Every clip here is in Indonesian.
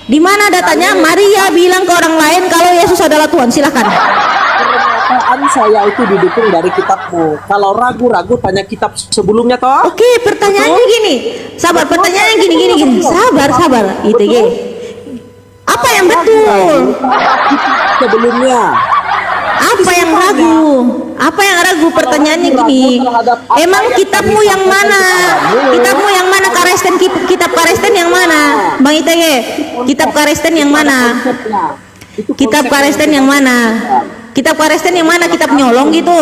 Di mana datanya? Maria bilang ke orang lain kalau Yesus adalah Tuhan. Silakan. Pernyataan saya itu didukung dari kitabmu. Kalau ragu-ragu tanya kitab sebelumnya toh. Oke, pertanyaannya gini. Sabar, pertanyaannya gini. Sabar. ITG. Apa yang betul? Sebelumnya. Apa yang ragu? Apa yang ragu? Pertanyaannya gini. Emang kitabmu yang mana? Kitabmu yang mana? Kitab Karesten yang mana? Bang ITG, kitab Karesten yang mana? Kitab Karesten yang mana? Kitab Karesten yang mana? Kitab nyolong gitu?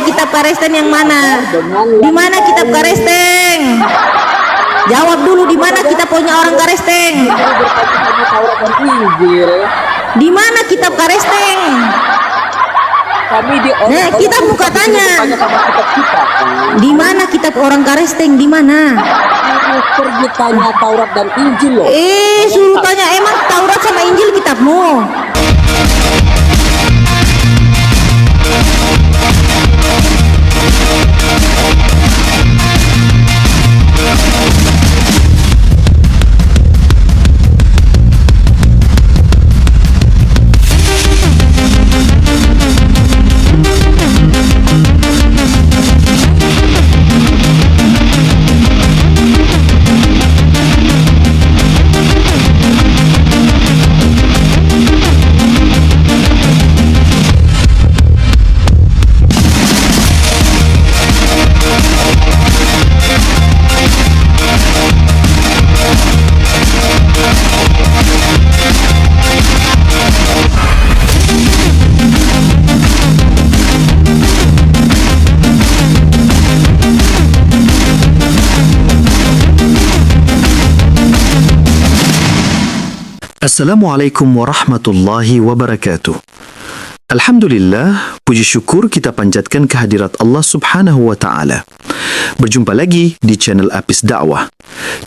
Kitab Karesten yang mana? Di mana kitab Karesten? Jawab dulu, di mana kitab punya orang Karesten? Di mana kitab Karesten? Kita buka tanya. Di mana kitab orang Karesten? Di mana? Pergi tanya Taurat dan Injil loh. Suruh tanya, emang Taurat sama Injil kitabmu? Assalamualaikum warahmatullahi wabarakatuh. Alhamdulillah, puji syukur kita panjatkan kehadirat Allah Subhanahu wa taala. Berjumpa lagi di channel Apis Dakwah.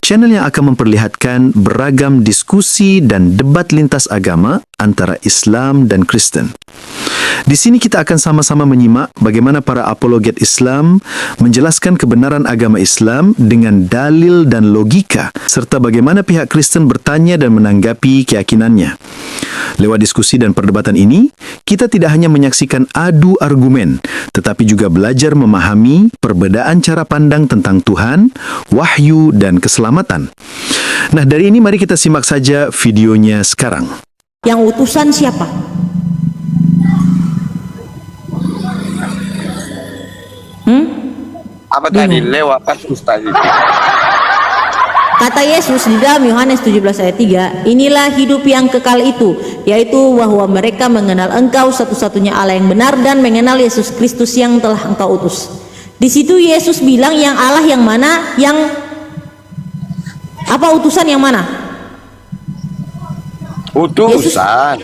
Channel yang akan memperlihatkan beragam diskusi dan debat lintas agama antara Islam dan Kristen. Di sini kita akan sama-sama menyimak bagaimana para apologet Islam menjelaskan kebenaran agama Islam dengan dalil dan logika, serta bagaimana pihak Kristen bertanya dan menanggapi keyakinannya. Lewat diskusi dan perdebatan ini, kita tidak hanya menyaksikan adu argumen, tetapi juga belajar memahami perbedaan cara pandang tentang Tuhan, wahyu, dan keselamatan. Nah, dari ini mari kita simak saja videonya sekarang. Yang utusan siapa? Apa tadi lewat kasus tadi? Kata Yesus di dalam Yohanes 17 ayat 3, inilah hidup yang kekal itu, yaitu bahwa mereka mengenal Engkau satu-satunya Allah yang benar dan mengenal Yesus Kristus yang telah Engkau utus. Di situ Yesus bilang yang Allah yang mana, yang apa, utusan yang mana? Utusan.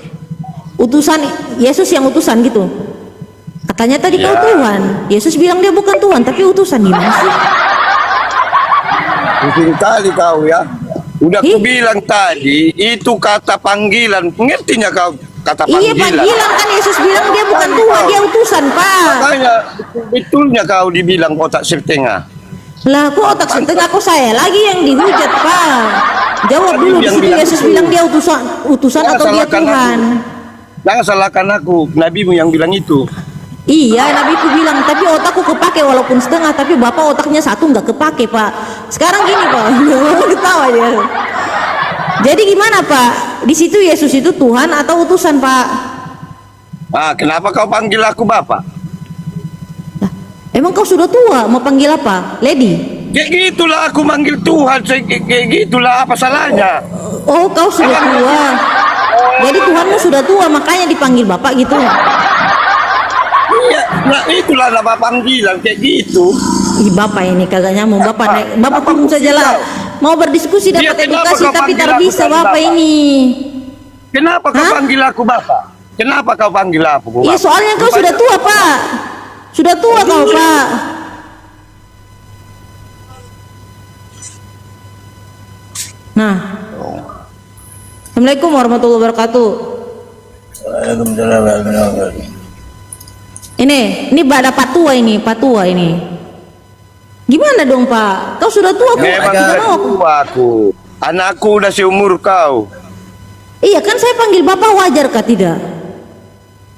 Utusan Yesus yang utusan gitu. Katanya tadi kau Tuhan. Yesus bilang dia bukan Tuhan tapi utusan, gimana sih? Pusing kali kau ya. Udah aku bilang tadi, itu kata panggilan. Ngertinya kau kata panggilan? Iya, panggilan kan Yesus bilang dia bukan Tuhan, dia utusan, Pak. Makanya betulnya kau dibilang otak setengah. Lah, kok otak setengah, kok saya lagi yang dihujat, Pak? Jawab dulu, di situ Yesus bilang dia utusan atau dia Tuhan? Jangan salahkan aku, nabimu yang bilang itu. Iya, nabiku bilang, tapi otakku kepake walaupun setengah, tapi bapak otaknya satu nggak kepake, Pak. Sekarang gini, Pak, ketawa dia. Jadi gimana, Pak? Di situ Yesus itu Tuhan atau utusan, Pak? Kenapa kau panggil aku bapak? Nah, emang kau sudah tua, mau panggil apa? Lady? Kayak gitulah aku manggil Tuhan, kayak gitulah, apa salahnya? Oh, kau sudah tua. Jadi Tuhanmu sudah tua, makanya dipanggil bapak gitu. Iya, nah itulah nama panggilan kayak gitu. Ih, bapak ini kagak nyambung, bapak turun saja lah. Mau berdiskusi dapat edukasi tapi tak bisa bapak ini. Kenapa kau panggil aku bapak? Kenapa kau panggil aku bapak? Iya, soalnya kau sudah tua, Pak. Sudah tua kau, Pak. Nah, Assalamualaikum warahmatullahi wabarakatuh. Waalaikumsalam warahmatullahi wabarakatuh. Ini pada patua ini. Gimana dong, Pak? Kau sudah tua, kok tidak mau aku. Anakku udah seumur kau. Iya kan saya panggil Bapak, wajar kah tidak?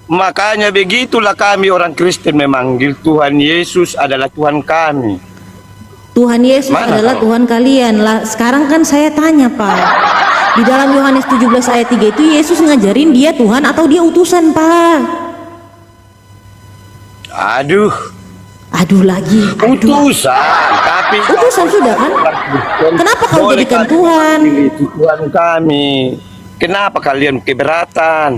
Makanya begitulah kami orang Kristen memanggil Tuhan Yesus adalah Tuhan kami. Tuhan Yesus Mana adalah kau? Tuhan kalian. Lah, sekarang kan saya tanya, Pak. Di dalam Yohanes 17 ayat 3 itu Yesus ngajarin dia Tuhan atau dia utusan, Pak? Aduh, Aduh lagi. Aduh. utusan. Tapi Utusan sudah kan? Kenapa kau Boleh jadikan kalian Tuhan? panggil itu Tuhan kami. Kenapa kalian keberatan?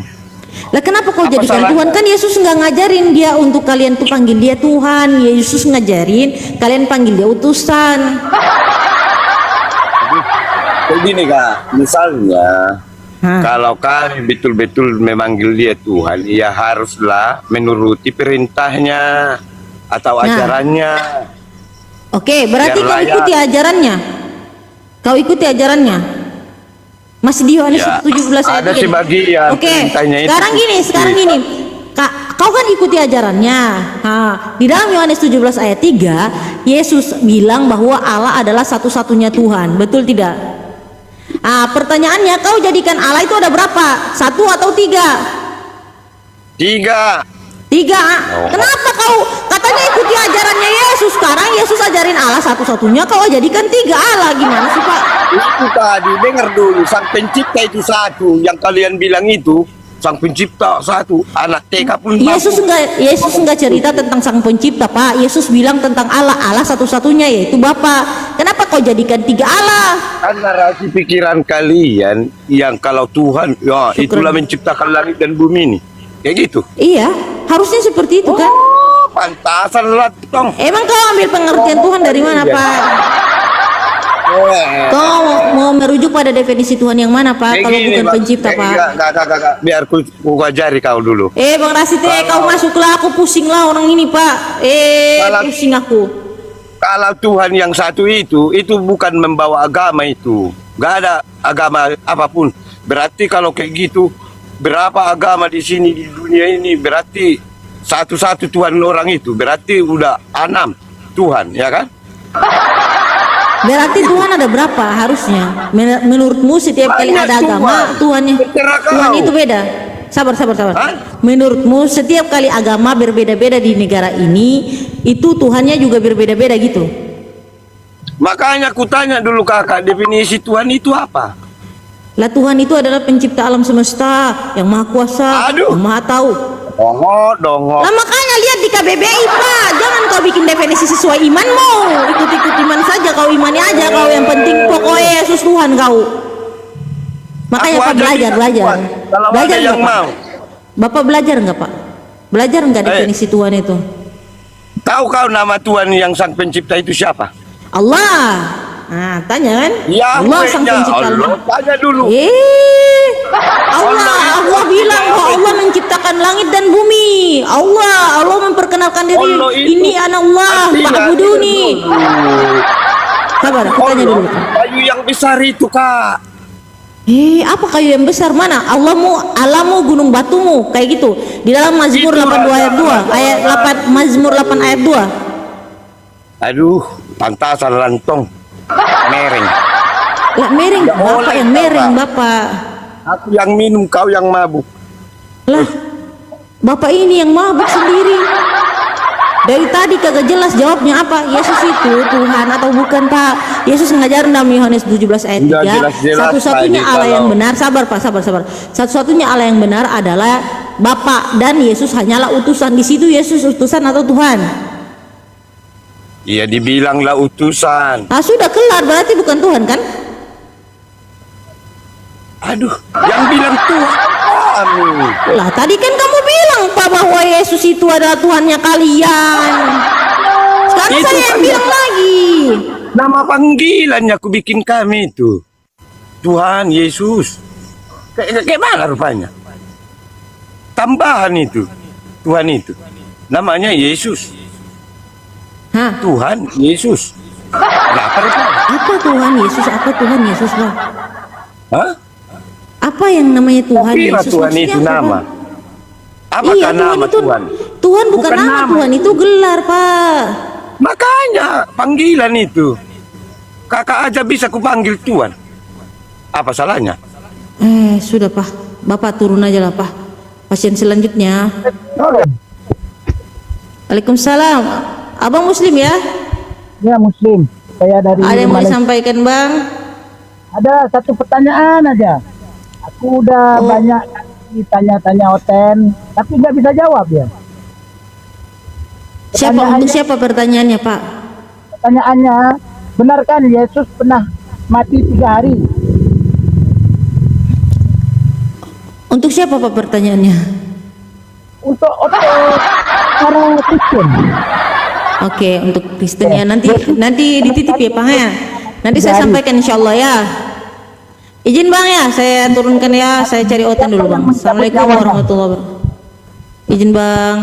Lah kenapa kau Apa jadikan salahnya? Tuhan? Kan Yesus nggak ngajarin dia untuk kalian tuh panggil dia Tuhan. Yesus ngajarin kalian panggil dia utusan. Begini Kak, misalnya Hah. kalau kami betul-betul memanggil dia Tuhan, ya haruslah menuruti perintahnya atau Nah. ajarannya. Oke, berarti Biar kau layak. ikuti ajarannya. Kau ikuti ajarannya. Masih di Yohanes Ya, 17 ayat ada 3. sebagian Oke, perintahnya itu. sekarang gini. Kau kan ikuti ajarannya. Di dalam Yohanes 17 ayat 3, Yesus bilang bahwa Allah adalah satu-satunya Tuhan. Betul tidak? Pertanyaannya, kau jadikan Allah itu ada berapa? 1 atau 3? 3. 3. Oh. Kenapa kau katanya ikuti ajarannya Yesus? Sekarang Yesus ajarin Allah satu-satunya, kau jadikan 3 Allah. Gimana sih, Pak? Itu tadi, dengar dulu, sang pencipta itu satu. Yang kalian bilang itu, sang pencipta satu. Anak TK pun Yesus mampu. enggak cerita tentang sang pencipta, Pak. Yesus bilang tentang Allah satu-satunya, yaitu Bapa. Kenapa kau jadikan 3 Allah? Kan narasi pikiran kalian yang kalau Tuhan, ya Syukran. itulah menciptakan langit dan bumi ini. Kayak gitu. Iya, harusnya seperti itu kan? Oh, pantasan lah, Tong. Emang kau ambil pengertian Tuhan dari mana, Iya. Pak? Kau mau merujuk pada definisi Tuhan yang mana, Pak? Kalau bukan pencipta, Pak. Enggak. Biar ku ajari kau dulu. Bang Rasid, kau masuklah, aku pusing lah orang ini, Pak. Kalau- Pusing aku. Kalau Tuhan yang satu itu bukan membawa agama itu. Nggak ada agama apapun. Berarti kalau kayak gitu, berapa agama di sini di dunia ini, berarti satu-satu Tuhan orang itu. Berarti udah 6 Tuhan, ya kan? Berarti Tuhan ada berapa harusnya? Menurutmu setiap kali Banyak ada agama, Tuhan. Terserah kau. Tuhan itu beda. Sabar. Hah? Menurutmu setiap kali agama berbeda-beda di negara ini, itu Tuhannya juga berbeda-beda gitu? Makanya aku tanya dulu kakak, definisi Tuhan itu apa? Lah Tuhan itu adalah pencipta alam semesta, yang maha kuasa, Aduh. yang maha tahu. Dongok. Lah makanya lihat di KBBI, Pak. Jangan kau bikin definisi sesuai imanmu. Ikut-ikut iman saja, kau imani aja kau. Yang penting pokoknya Yesus Tuhan kau. Makanya Aku Pak aja belajar. bisa Tuhan. Kalau Belajar ada yang nggak, Pak? mau. Bapak belajar nggak, Pak? Belajar nggak definisi Tuhan itu? Tahu kau nama Tuhan yang sang pencipta itu siapa? Allah. Nah, tanya kan? Allah sang Yahweh-nya. pencipta alam. Allah, tanya dulu. Allah bilang bahwa Allah menciptakan langit dan bumi. Allah memperkenalkan diri. Allah itu Ini anak Allah, artinya, fa'buduni. Sabar, aku tanya dulu. Kayu yang besar itu, Kak. Apa kayu yang besar mana? Alamu gunung batumu kayak gitu. Di dalam Mazmur Itu 82 ayat 2, ayat 8 Mazmur 8 ayat 2. Aduh, pantasan lantong. Mereng. Lah mereng, Ya, Bapak oleh yang mereng, Bapak. Bapak. Aku yang minum, kau yang mabuk. Lah, Bapak ini yang mabuk sendiri. Dari tadi kagak jelas jawabnya apa. Yesus itu Tuhan atau bukan, Pak? Yesus ngajarin dalam Yohanes 17 ayat 3. Udah jelas-jelas Satu-satunya tadi Allah yang kalau- benar, sabar Pak, sabar. Satu-satunya Allah yang benar adalah Bapa, dan Yesus hanyalah utusan. Di situ Yesus utusan atau Tuhan? Iya, dibilanglah utusan. Sudah kelar, berarti bukan Tuhan kan? Aduh, yang bilang Tuhan kami. Lah tadi kan kamu bilang Pak bahwa Yesus itu adalah Tuhannya kalian. Sekarang Itu saya yang kan- bilang lagi. Nama panggilannya aku bikin kami itu. Tuhan Yesus. Kayak mana rupanya? Tambahan itu. Tuhan itu. Namanya Yesus. Hah? Tuhan Yesus. Kenapa rupanya? Apa Tuhan Yesus? Apa Tuhan Yesus, Pak? Hah? Apa yang namanya Tuhan Kira Yesus? Tuhan Maksudnya itu apa, nama. Pak? Apakah Iya, nama itu, Tuhan? Tuhan bukan Bukan nama, nama. Tuhan itu gelar, Pak. Makanya panggilan itu. Kakak aja bisa kupanggil Tuhan. Apa salahnya? Sudah Pak, Bapak turun aja lah Pak. Pasien selanjutnya. Waalaikumsalam. Abang Muslim ya? Ya, Muslim. Saya dari Ada yang mau Malaysia. disampaikan Bang? Ada satu pertanyaan aja. Aku udah banyak kali tanya-tanya Oten, tapi nggak bisa jawab ya. Siapa untuk siapa pertanyaannya Pak? Pertanyaannya, benarkan Yesus pernah mati 3 hari? Untuk siapa Pak pertanyaannya? Untuk orang Kristen. Oke, untuk Kristen ya, nanti dititip ya Pak ya. Nanti saya sampaikan insya Allah ya. Izin Bang ya, saya turunkan ya, saya cari Oten dulu Bang. Assalamualaikum warahmatullahi wabarakatuh. Izin Bang.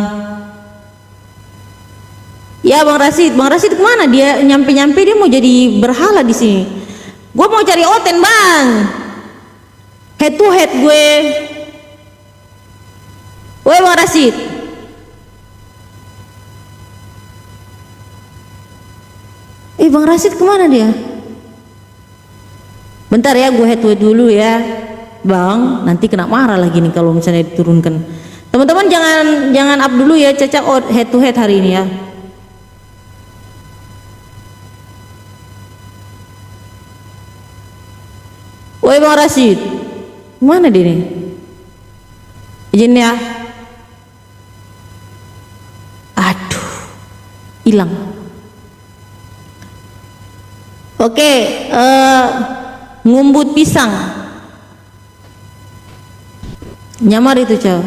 Ya Bang Rasid kemana? Dia nyampe dia mau jadi berhala di sini. Gue mau cari Oten Bang. Head to head gue. Woi Bang Rasid. Bang Rasid kemana dia? Bentar ya, gue head to head dulu ya Bang, nanti kena marah lagi nih kalau misalnya diturunkan. Teman-teman jangan up dulu ya, Caca head to head hari ini ya. Woi Bang Rasid, mana dia nih? Izin ya. Aduh, hilang. Oke, ngumbut pisang. Nyamar itu cow.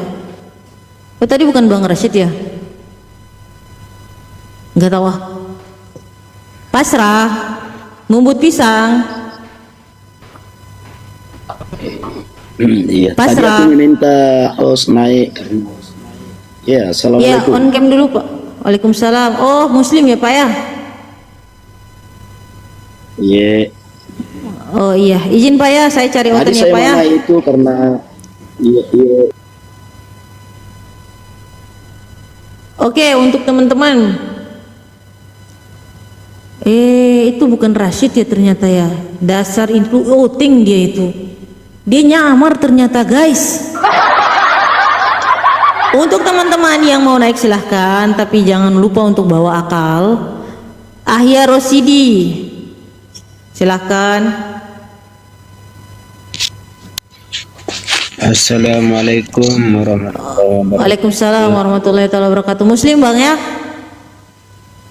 Oh tadi bukan Bang Rashid ya? Enggak tahu ah. Pasrah, ngumbut pisang. Iya, tadi Pasrah. aku minta host naik. Ya, Ya, assalamualaikum. on cam dulu Pak. Waalaikumsalam. Oh, Muslim ya Pak ya? Iya. Oh iya, izin Pak ya, saya cari Tadi Oten ya saya Pak ya. mana itu karena iya. Oke, untuk teman-teman. Itu bukan Rashid ya ternyata ya. Dasar itu outing dia itu. Dia nyamar ternyata guys. Untuk teman-teman yang mau naik silahkan, tapi jangan lupa untuk bawa akal. Ahya Rosidi, silahkan. Assalamualaikum warahmatullahi wabarakatuh. Waalaikumsalam warahmatullahi wabarakatuh. Muslim Bang ya?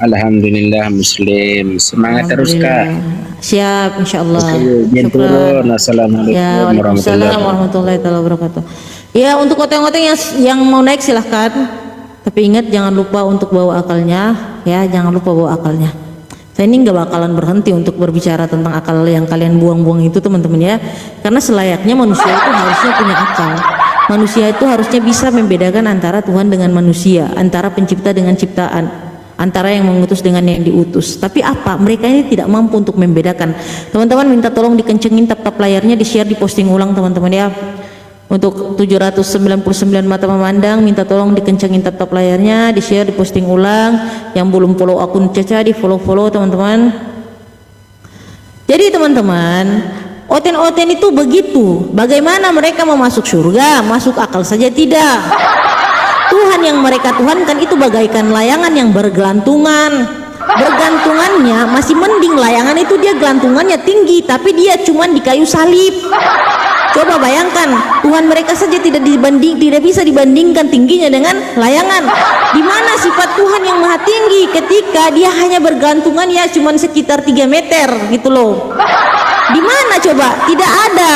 Alhamdulillah Muslim. Semangat terus Kak. Siap, insyaallah. Jangan turun. Assalamualaikum Ya, Waalaikumsalam warahmatullahi wabarakatuh. Ya, untuk oteng-oteng yang mau naik silahkan. Tapi ingat jangan lupa untuk bawa akalnya, ya, jangan lupa bawa akalnya. Saya ini nggak bakalan berhenti untuk berbicara tentang akal yang kalian buang-buang itu teman-teman ya. Karena selayaknya manusia itu harusnya punya akal. Manusia itu harusnya bisa membedakan antara Tuhan dengan manusia, antara pencipta dengan ciptaan, antara yang mengutus dengan yang diutus. Tapi apa? Mereka ini tidak mampu untuk membedakan. Teman-teman minta tolong dikencengin tap-tap layarnya, di-share, di-posting ulang teman-teman ya. Untuk 799 mata memandang, minta tolong dikencengin tap-tap layarnya, di-share, di-posting ulang. Yang belum follow akun Caca, di-follow teman-teman. Jadi teman-teman, oten-oten itu begitu. Bagaimana mereka mau masuk surga? Masuk akal saja tidak. Tuhan yang mereka tuhankan itu bagaikan layangan yang bergelantungan. Bergantungannya masih mending, layangan itu dia gelantungannya tinggi, tapi dia cuman di kayu salib. Coba bayangkan, Tuhan mereka saja tidak bisa dibandingkan tingginya dengan layangan. Di mana sifat Tuhan yang maha tinggi ketika dia hanya bergantungan ya cuman sekitar 3 meter gitu loh. Di mana coba? Tidak ada.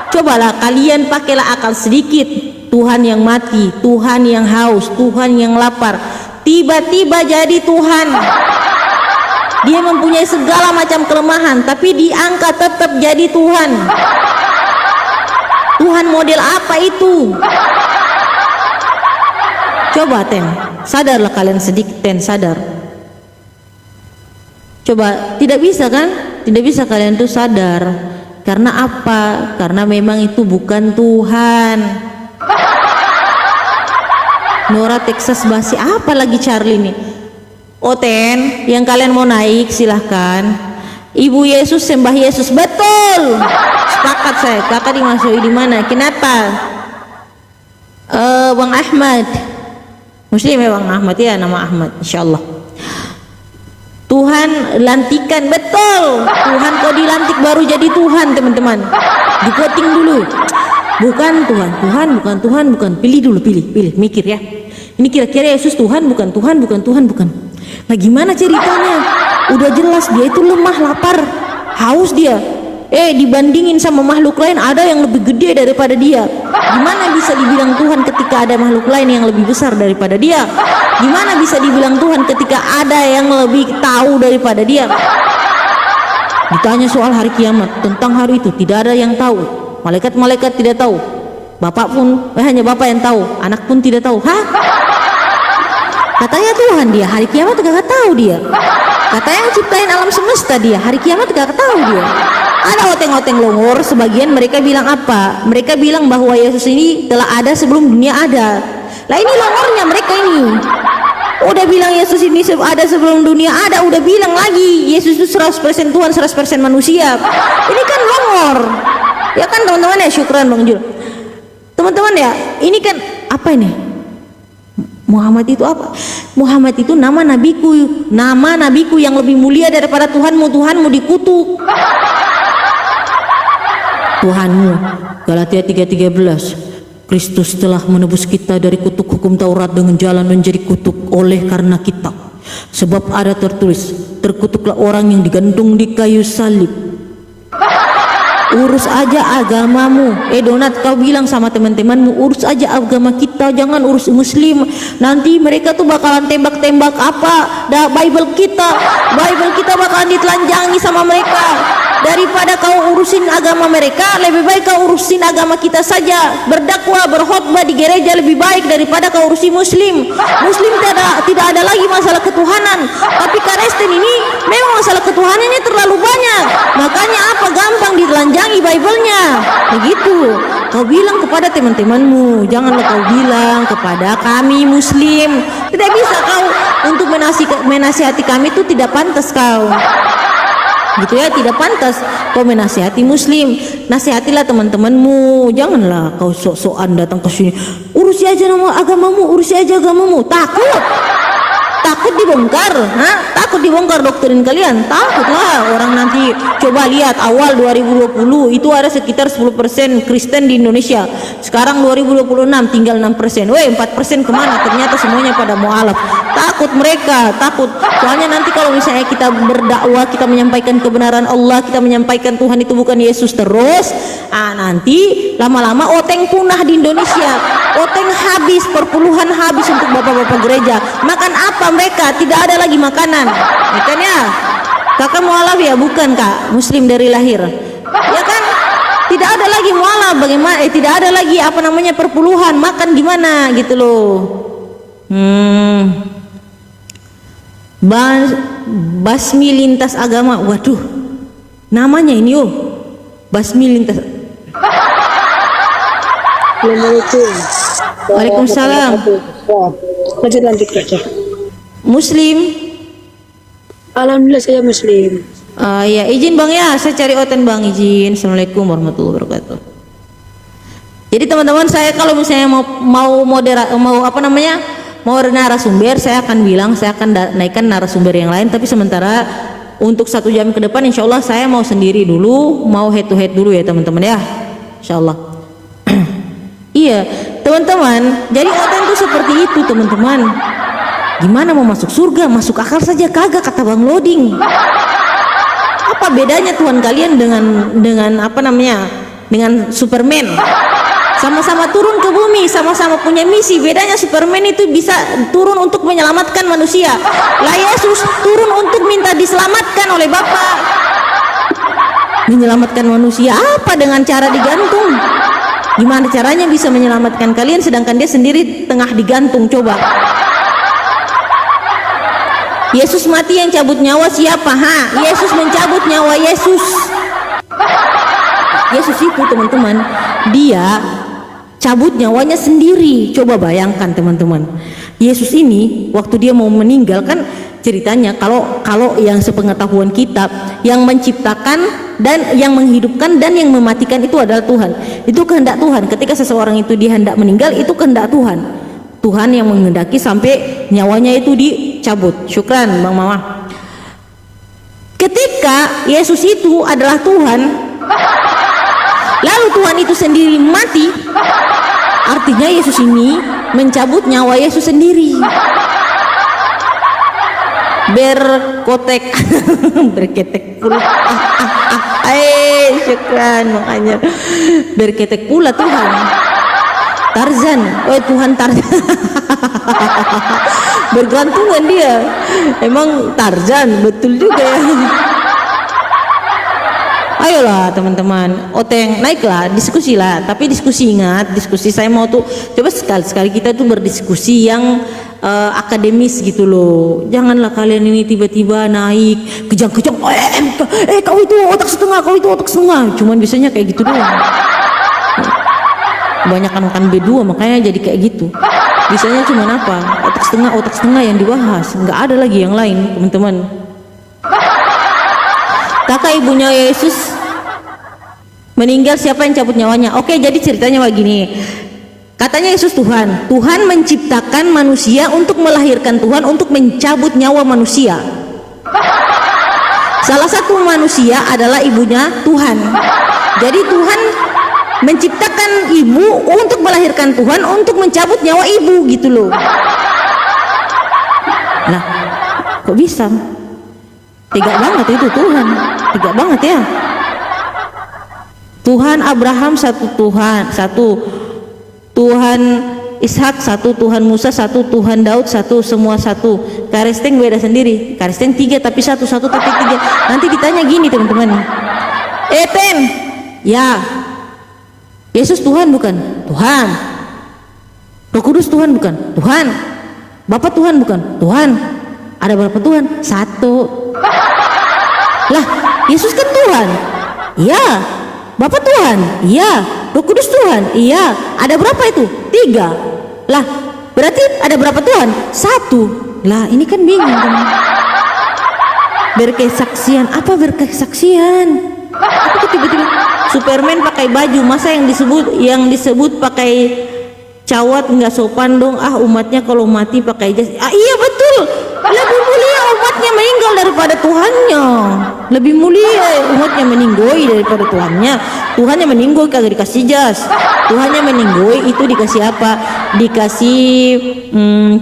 Cobalah kalian pakailah akal sedikit. Tuhan yang mati, Tuhan yang haus, Tuhan yang lapar, tiba-tiba jadi Tuhan. Dia mempunyai segala macam kelemahan, tapi diangkat tetap jadi Tuhan. Tuhan model apa itu? Coba Ten, sadarlah kalian sedikit Ten, sadar. Coba, tidak bisa kan? Tidak bisa kalian tuh sadar. Karena apa? Karena memang itu bukan Tuhan. Nora Texas basi apa lagi Charlie nih? Oten, yang kalian mau naik silahkan. Ibu Yesus sembah Yesus, betul. Sepakat saya. Kakak dimasuki di mana? Kenapa? Bang Ahmad. Muslim ya Bang Ahmad ya, nama Ahmad insyaallah. Tuhan lantikan, betul. Tuhan kau dilantik baru jadi Tuhan, teman-teman. Dipoting dulu. Bukan Tuhan, Tuhan, bukan Tuhan, bukan. Pilih dulu, pilih, mikir ya. Ini kira-kira Yesus Tuhan, bukan Tuhan, bukan Tuhan, bukan. Nah gimana ceritanya? Udah jelas dia itu lemah, lapar, haus dia. Dibandingin sama makhluk lain ada yang lebih gede daripada dia. Gimana bisa dibilang Tuhan ketika ada makhluk lain yang lebih besar daripada dia? Gimana bisa dibilang Tuhan ketika ada yang lebih tahu daripada dia? Ditanya soal hari kiamat, tentang hari itu tidak ada yang tahu. Malaikat-malaikat tidak tahu. Bapak pun hanya bapak yang tahu, anak pun tidak tahu. Hah? Katanya Tuhan dia, hari kiamat gak tahu dia. Katanya yang ciptain alam semesta dia, hari kiamat gak tahu dia. Ada oteng-oteng longor, sebagian mereka bilang apa? Mereka bilang bahwa Yesus ini telah ada sebelum dunia ada. Lah ini longornya mereka ini. Udah bilang Yesus ini ada sebelum dunia ada, udah bilang lagi Yesus itu 100% Tuhan, 100% manusia. Ini kan longor. Ya kan teman-teman ya, syukran Bang Jul. Teman-teman ya, ini kan apa ini? Muhammad itu apa? Muhammad itu nama nabiku yang lebih mulia daripada Tuhanmu dikutuk. Tuhanmu, Galatia 3:13, Kristus telah menebus kita dari kutuk hukum Taurat dengan jalan menjadi kutuk oleh karena kita. Sebab ada tertulis, terkutuklah orang yang digantung di kayu salib. Urus aja agamamu. Donat, kau bilang sama teman-temanmu, urus aja agama kita, jangan urus muslim. Nanti mereka tuh bakalan tembak-tembak apa? Bible kita bakalan ditelanjangi sama mereka. Daripada kau urusin agama mereka, lebih baik kau urusin agama kita saja. Berdakwah, berkhotbah di gereja lebih baik daripada kau urusi muslim. Muslim tidak ada lagi masalah ketuhanan, tapi Kristen ini memang masalah ketuhanannya terlalu banyak. Makanya apa? Gampang ditelanjangi Bible-nya. Begitu. Kau bilang kepada teman-temanmu, janganlah kau bilang kepada kami muslim. Tidak bisa kau untuk menasihati kami itu tidak pantas kau. Gitu ya, tidak pantas kau menasihati muslim. Nasihatilah teman-temanmu, janganlah kau sok-sokan datang ke sini. Urusi aja nama agamamu, takut dibongkar. Takut dibongkar doktrin kalian, takutlah orang nanti. Coba lihat awal 2020 itu ada sekitar 10% Kristen di Indonesia. Sekarang 2026 tinggal 6%. 4% kemana? Ternyata semuanya pada mualaf. Takut mereka, takut. Soalnya nanti kalau misalnya kita berdakwah, kita menyampaikan kebenaran Allah, kita menyampaikan Tuhan itu bukan Yesus terus, nanti lama-lama oteng punah di Indonesia. Oteng habis, perpuluhan habis untuk bapak-bapak gereja. Makan apa mereka? Tidak ada lagi makanan. Ikan ya? Kakak mualaf ya? Bukan kak, muslim dari lahir. Ya kan? Tidak ada lagi mualaf. Bagaimana? Tidak ada lagi perpuluhan. Makan gimana gitu loh. Basmi lintas agama. Waduh, namanya ini basmi lintas. Assalamualaikum. Waalaikumsalam. Lanjut aja. Muslim. Alhamdulillah saya muslim. Ya izin bang ya, saya cari oten bang, izin. Assalamualaikum warahmatullahi wabarakatuh. Jadi teman-teman, saya kalau misalnya mau narasumber, saya akan bilang saya akan naikkan narasumber yang lain. Tapi sementara untuk 1 jam ke depan, insya Allah saya mau sendiri dulu, mau head to head dulu ya teman-teman ya, insya Allah. Iya teman-teman, jadi oten itu seperti itu teman-teman. Gimana mau masuk surga? Masuk akal saja kagak, kata Bang Loading. Apa bedanya Tuhan kalian dengan dengan Superman? Sama-sama turun ke bumi, sama-sama punya misi. Bedanya Superman itu bisa turun untuk menyelamatkan manusia. Lah Yesus turun untuk minta diselamatkan oleh Bapa. Menyelamatkan manusia apa? Dengan cara digantung. Gimana caranya bisa menyelamatkan kalian sedangkan dia sendiri tengah digantung? Coba. Yesus mati, yang cabut nyawa siapa? Yesus mencabut nyawa Yesus. Yesus itu teman-teman, dia cabut nyawanya sendiri. Coba bayangkan teman-teman, Yesus ini waktu dia mau meninggal kan, ceritanya kalau yang sepengetahuan kita, yang menciptakan dan yang menghidupkan dan yang mematikan itu adalah Tuhan. Itu kehendak Tuhan. Ketika seseorang itu dihendak meninggal, itu kehendak Tuhan. Tuhan yang menghendaki sampai nyawanya itu dicabut. Syukran Bang Mama. Ketika Yesus itu adalah Tuhan, lalu Tuhan itu sendiri mati, artinya Yesus ini mencabut nyawa Yesus sendiri. Berkotek berketek pula. Syukran, makanya berketek pula Tuhan. Tarzan, Tuhan Tarzan. Bergelantungan dia. Emang Tarzan, betul juga ya. Ayolah teman-teman, Oteng naiklah, diskusi lah. Tapi diskusi, ingat, diskusi saya mau tuh coba sekali-sekali kita tuh berdiskusi yang akademis gitu loh. Janganlah kalian ini tiba-tiba naik kejang-kejang. Kau itu otak setengah, kau itu otak setengah. Cuman biasanya kayak gitu doang. Kebanyakan makan B2 makanya jadi kayak gitu. Biasanya cuman apa? Otak setengah yang dibahas. Nggak ada lagi yang lain, teman-teman. Kakak ibunya Yesus meninggal, siapa yang cabut nyawanya? Oke, jadi ceritanya begini. Katanya Yesus Tuhan. Tuhan menciptakan manusia untuk melahirkan Tuhan, untuk mencabut nyawa manusia. Salah satu manusia adalah ibunya Tuhan. Jadi Tuhan menciptakan ibu untuk melahirkan Tuhan, untuk mencabut nyawa ibu gitu loh. Nah, kok bisa? Tega banget itu Tuhan. Tega banget ya. Tuhan Abraham satu Tuhan, satu Tuhan Ishak satu, Tuhan Musa satu, Tuhan Daud satu, semua satu. Karisteng beda sendiri. Karisteng 3 tapi satu tapi 3. Nanti ditanya gini teman-teman. Pen, ya. Yesus Tuhan bukan? Tuhan. Roh Kudus Tuhan bukan? Tuhan. Bapa Tuhan bukan? Tuhan. Ada berapa Tuhan? 1. Lah, Yesus kan Tuhan. Iya. Bapa Tuhan. Iya. Roh Kudus Tuhan. Iya. Ada berapa itu? 3. Lah, berarti ada berapa Tuhan? 1. Lah, ini kan bingung teman. Berkesaksian. Apa berkesaksian? Apa tiba-tiba Superman pakai baju, masa yang disebut pakai cawat nggak sopan dong. Umatnya kalau mati pakai jas. Iya betul, lebih mulia umatnya meninggal daripada Tuhannya. Lebih mulia umatnya meninggoy daripada Tuhannya. Tuhannya meninggoy kagak dikasih jas. Tuhannya meninggoy itu dikasih apa? Dikasih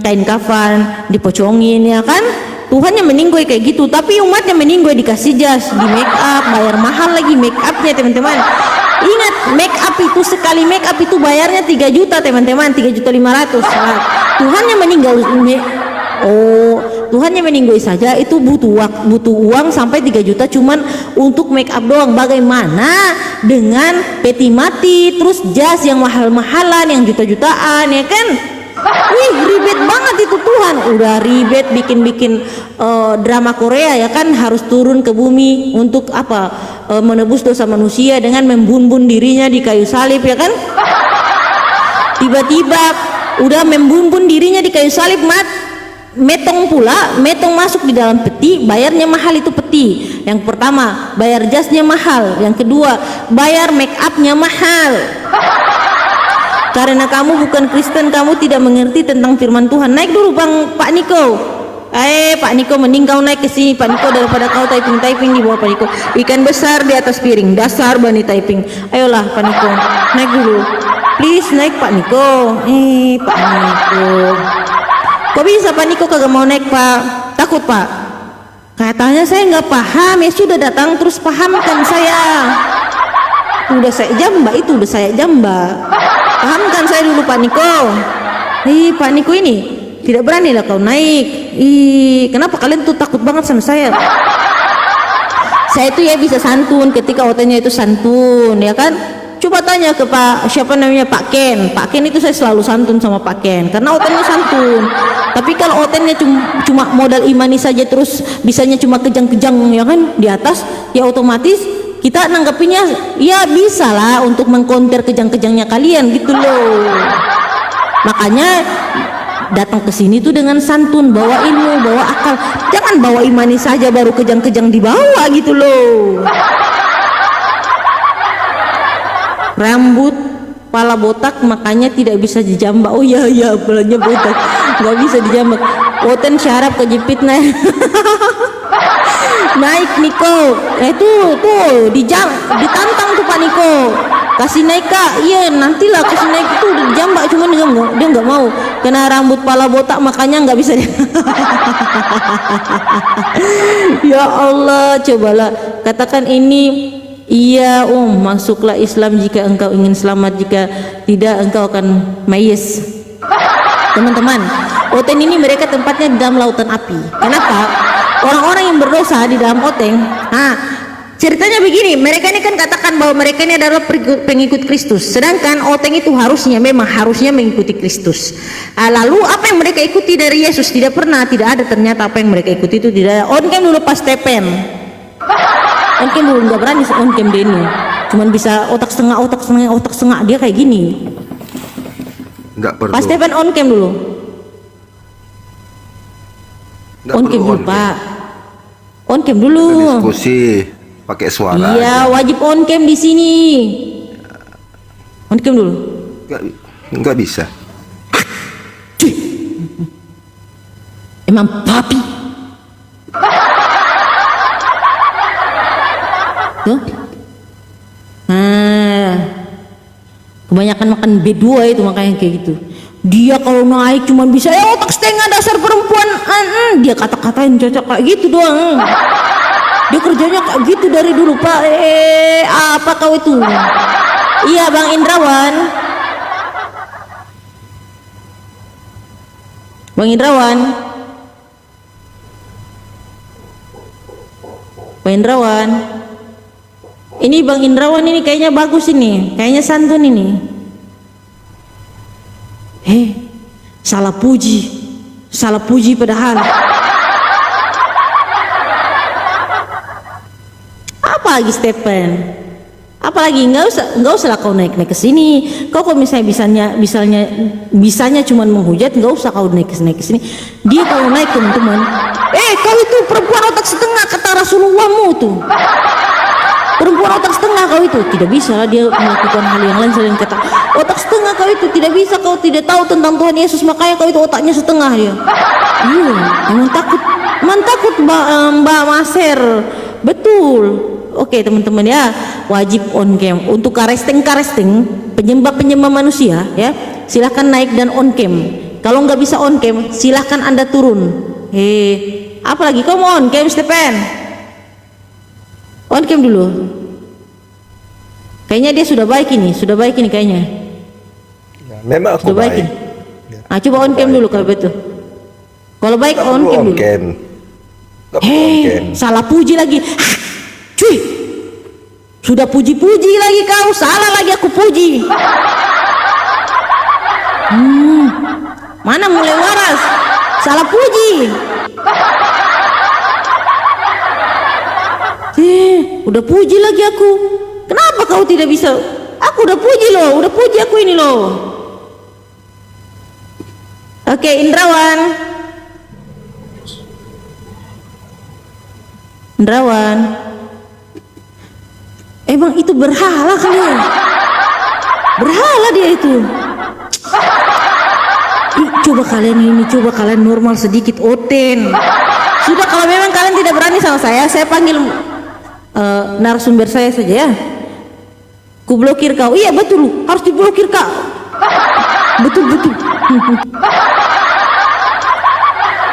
kain kafan, dipocongin ya kan. Tuhannya meninggoy kayak gitu, tapi umatnya meninggoy dikasih jas, di make up, bayar mahal lagi make upnya teman-teman. Ingat, make up itu sekali make up itu bayarnya 3 juta teman-teman, 3.500.000. Nah, Tuhannya meninggal, Tuhannya meninggoy saja itu butuh uang sampai 3 juta cuman untuk make up doang. Bagaimana dengan peti mati, terus jas yang mahal-mahalan, yang juta-jutaan ya kan? Wih, ribet banget itu Tuhan. Udah ribet bikin drama Korea ya kan, harus turun ke bumi untuk apa? Menebus dosa manusia dengan membumbun dirinya di kayu salib ya kan. Tiba-tiba udah membumbun dirinya di kayu salib, metong masuk di dalam peti, bayarnya mahal itu peti. Yang pertama bayar jasnya mahal, yang kedua bayar make upnya mahal. Karena kamu bukan Kristen, kamu tidak mengerti tentang firman Tuhan. Naik dulu Pak Niko. Pak Niko, mending kau naik ke sini Pak Niko, daripada kau typing di bawah Pak Niko. Ikan besar di atas piring, dasar bani typing. Ayolah Pak Niko, naik dulu. Please naik Pak Niko. Pak Niko. Kok bisa Pak Niko kagak mau naik Pak? Takut Pak? Katanya saya nggak paham. Ya sudah datang terus pahamkan saya. Udah saya jamba. Pahamkan saya dulu Pak Niko. Pak Niko ini tidak berani lah kau naik. Kenapa kalian tuh takut banget sama saya? Saya itu ya bisa santun ketika otenya itu santun ya kan. Coba tanya ke Pak Pak Ken itu saya selalu santun sama Pak Ken karena otennya santun. Tapi kalau otennya cuma modal imani saja, terus bisanya cuma kejang-kejang ya kan di atas, ya otomatis kita nanggepinnya ya bisa lah untuk mengkonter kejang-kejangnya kalian gitu loh. Makanya datang ke sini tuh dengan santun, bawa ilmu, bawa akal. Jangan bawa imani saja baru kejang-kejang dibawa gitu loh. Rambut pala botak makanya tidak bisa dijambak. Oh iya iya, palanya botak nggak bisa dijambak. Oten syarap kejepit naik. Naik Niko, tuh ditantang tuh Pak Niko, kasih naik Kak. Iya nantilah kasih naik, itu udah dijambak, cuman dia nggak mau, kena rambut pala botak makanya nggak bisa. Ya Allah, cobalah katakan ini. Iya masuklah Islam jika engkau ingin selamat, jika tidak engkau akan mayes. Teman-teman, Oteng ini mereka tempatnya di dalam lautan api. Kenapa? Orang-orang yang berdosa di dalam Oteng, ceritanya begini, mereka ini kan katakan bahwa mereka ini adalah pengikut Kristus, sedangkan Oteng itu memang harusnya mengikuti Kristus. Lalu apa yang mereka ikuti dari Yesus? Tidak ada ternyata apa yang mereka ikuti itu tidak ada. On-cam dulu pas Stephen, on-cam dulu nggak berani on-cam Denny, cuman bisa otak setengah dia kayak gini. Nggak perlu. Pas Stephen on-cam dulu. Nggak On-cam perlu dulu on-cam. Pak, on-cam dulu. Diskusi pakai suara. Iya, aja. wajib on-cam di sini. On-cam dulu. Nggak bisa. Emang papi. Tuh. Kebanyakan makan B2 itu makanya kayak gitu. Dia kalau naik cuman bisa otak setengah, dasar perempuan. Dia kata-katain cocok kayak gitu doang. Dia kerjanya kayak gitu dari dulu Pak. Apa kau itu? Iya Bang Indrawan. Bang Indrawan. Bang Indrawan. Ini Bang Indrawan ini kayaknya bagus ini, kayaknya santun ini. Salah puji padahal. Apalagi Stephen? Apalagi nggak usah lah kau naik ke sini. Kau misalnya bisanya cuman menghujat, nggak usah kau naik ke sini. Dia kalau naik teman-teman, kau itu perempuan otak setengah kata Rasulullahmu tuh. Perempuan otak setengah kau itu, tidak bisa lah dia melakukan hal yang lain selain kata otak setengah. Kau itu tidak bisa, kau tidak tahu tentang Tuhan Yesus, makanya kau itu otaknya setengah dia. Iya, emang takut Mbak Maser, betul. Oke teman-teman ya, wajib on cam untuk karesting penyembah manusia ya. Silahkan naik dan on cam. Kalau nggak bisa on cam, silahkan Anda turun. Apalagi kau mau on cam Stephen? On cam dulu. Kayaknya dia sudah baik ini kayaknya. Ya, memang aku Sudah baik. baik. Ini. Coba on cam dulu kalau betul. Kalau baik Nggak on perlu cam on dulu. cam. Nggak perlu on cam. Salah puji lagi. Cuy. Sudah puji-puji lagi kau, salah lagi aku puji. Mana mulai waras? Salah puji. Udah puji lagi aku. Kenapa kau tidak bisa? Aku udah puji loh, udah puji aku ini loh. Oke, Indrawan. Emang itu berhala kali ya? Berhala dia itu. Coba kalian normal sedikit, Oten. Sudah, kalau memang kalian tidak berani sama saya panggil narasumber saya saja ya. Ku blokir kau. Iya betul, harus diblokir kau. Betul.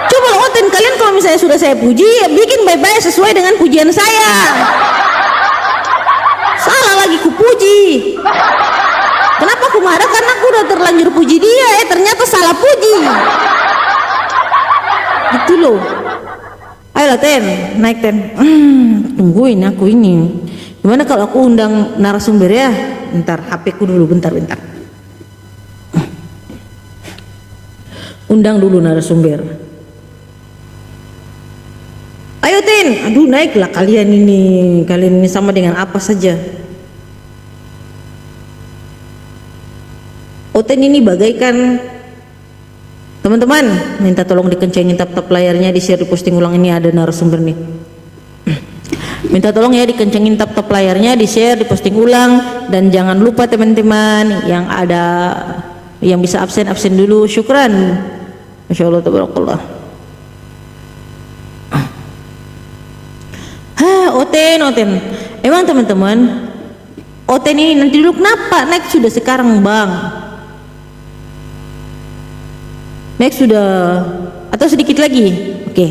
Coba Oten, kalian kalau misalnya sudah saya puji, ya bikin baik-baik sesuai dengan pujian saya. Salah lagi ku puji. Kenapa aku marah? Karena aku udah terlanjur puji dia, ternyata salah puji. Gitu loh. Ayolah Ten, naik Ten. Tungguin aku ini. Gimana kalau aku undang narasumber ya? Bentar, HP ku dulu, bentar. Undang dulu narasumber. Ayo Ten, aduh naiklah kalian ini sama dengan apa saja. Oten ini bagaikan Teman-teman, minta tolong dikencengin tap-tap layarnya, di-share, di-posting ulang. Ini ada narasumber nih. Minta tolong ya dikencengin tap-tap layarnya, di-share, di-posting ulang, dan jangan lupa teman-teman yang bisa absen dulu. Syukran. Masya Allah, tabarakallah. Oten. Emang teman-teman, Oten ini nanti dulu kenapa naik sudah sekarang bang? Naik sudah atau sedikit lagi? Oke,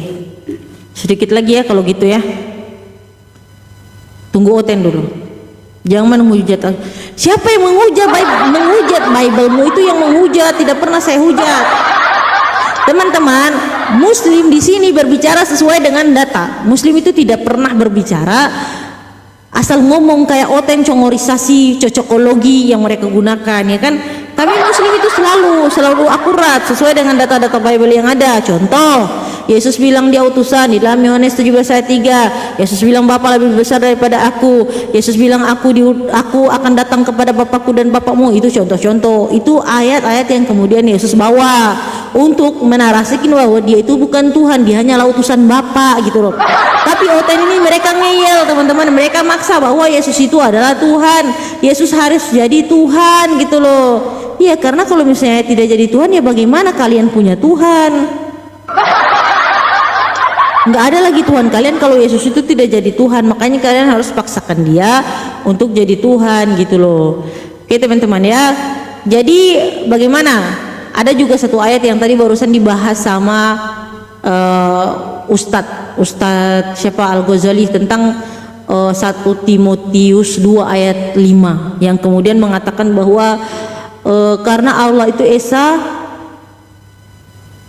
sedikit lagi ya kalau gitu ya. Tunggu Oten dulu. Jangan menghujat. Siapa yang menghujat Bible-mu itu yang menghujat, tidak pernah saya hujat. Teman-teman, Muslim di sini berbicara sesuai dengan data. Muslim itu tidak pernah berbicara asal ngomong kayak Oten, congorisasi, cocokologi yang mereka gunakan, ya kan? Kami Muslim itu selalu akurat sesuai dengan data-data Bible yang ada. Contoh, Yesus bilang dia utusan di dalam Yohanes 17 ayat 3. Yesus bilang Bapa lebih besar daripada aku. Yesus bilang aku akan datang kepada Bapakku dan Bapakmu. Itu contoh-contoh. Itu ayat-ayat yang kemudian Yesus bawa untuk menarasikan bahwa dia itu bukan Tuhan, dia hanyalah utusan Bapa gitu loh. Tapi Oten ini mereka ngeyel teman-teman, mereka maksa bahwa Yesus itu adalah Tuhan, Yesus harus jadi Tuhan gitu loh. Iya, karena kalau misalnya tidak jadi Tuhan, ya bagaimana kalian punya Tuhan? Nggak ada lagi Tuhan kalian kalau Yesus itu tidak jadi Tuhan. Makanya kalian harus paksakan dia untuk jadi Tuhan gitu loh. Oke teman-teman ya. Jadi bagaimana? Ada juga satu ayat yang tadi barusan dibahas sama Ustadz siapa Al-Ghazali tentang 1 Timotius 2 ayat 5 yang kemudian mengatakan bahwa karena Allah itu Esa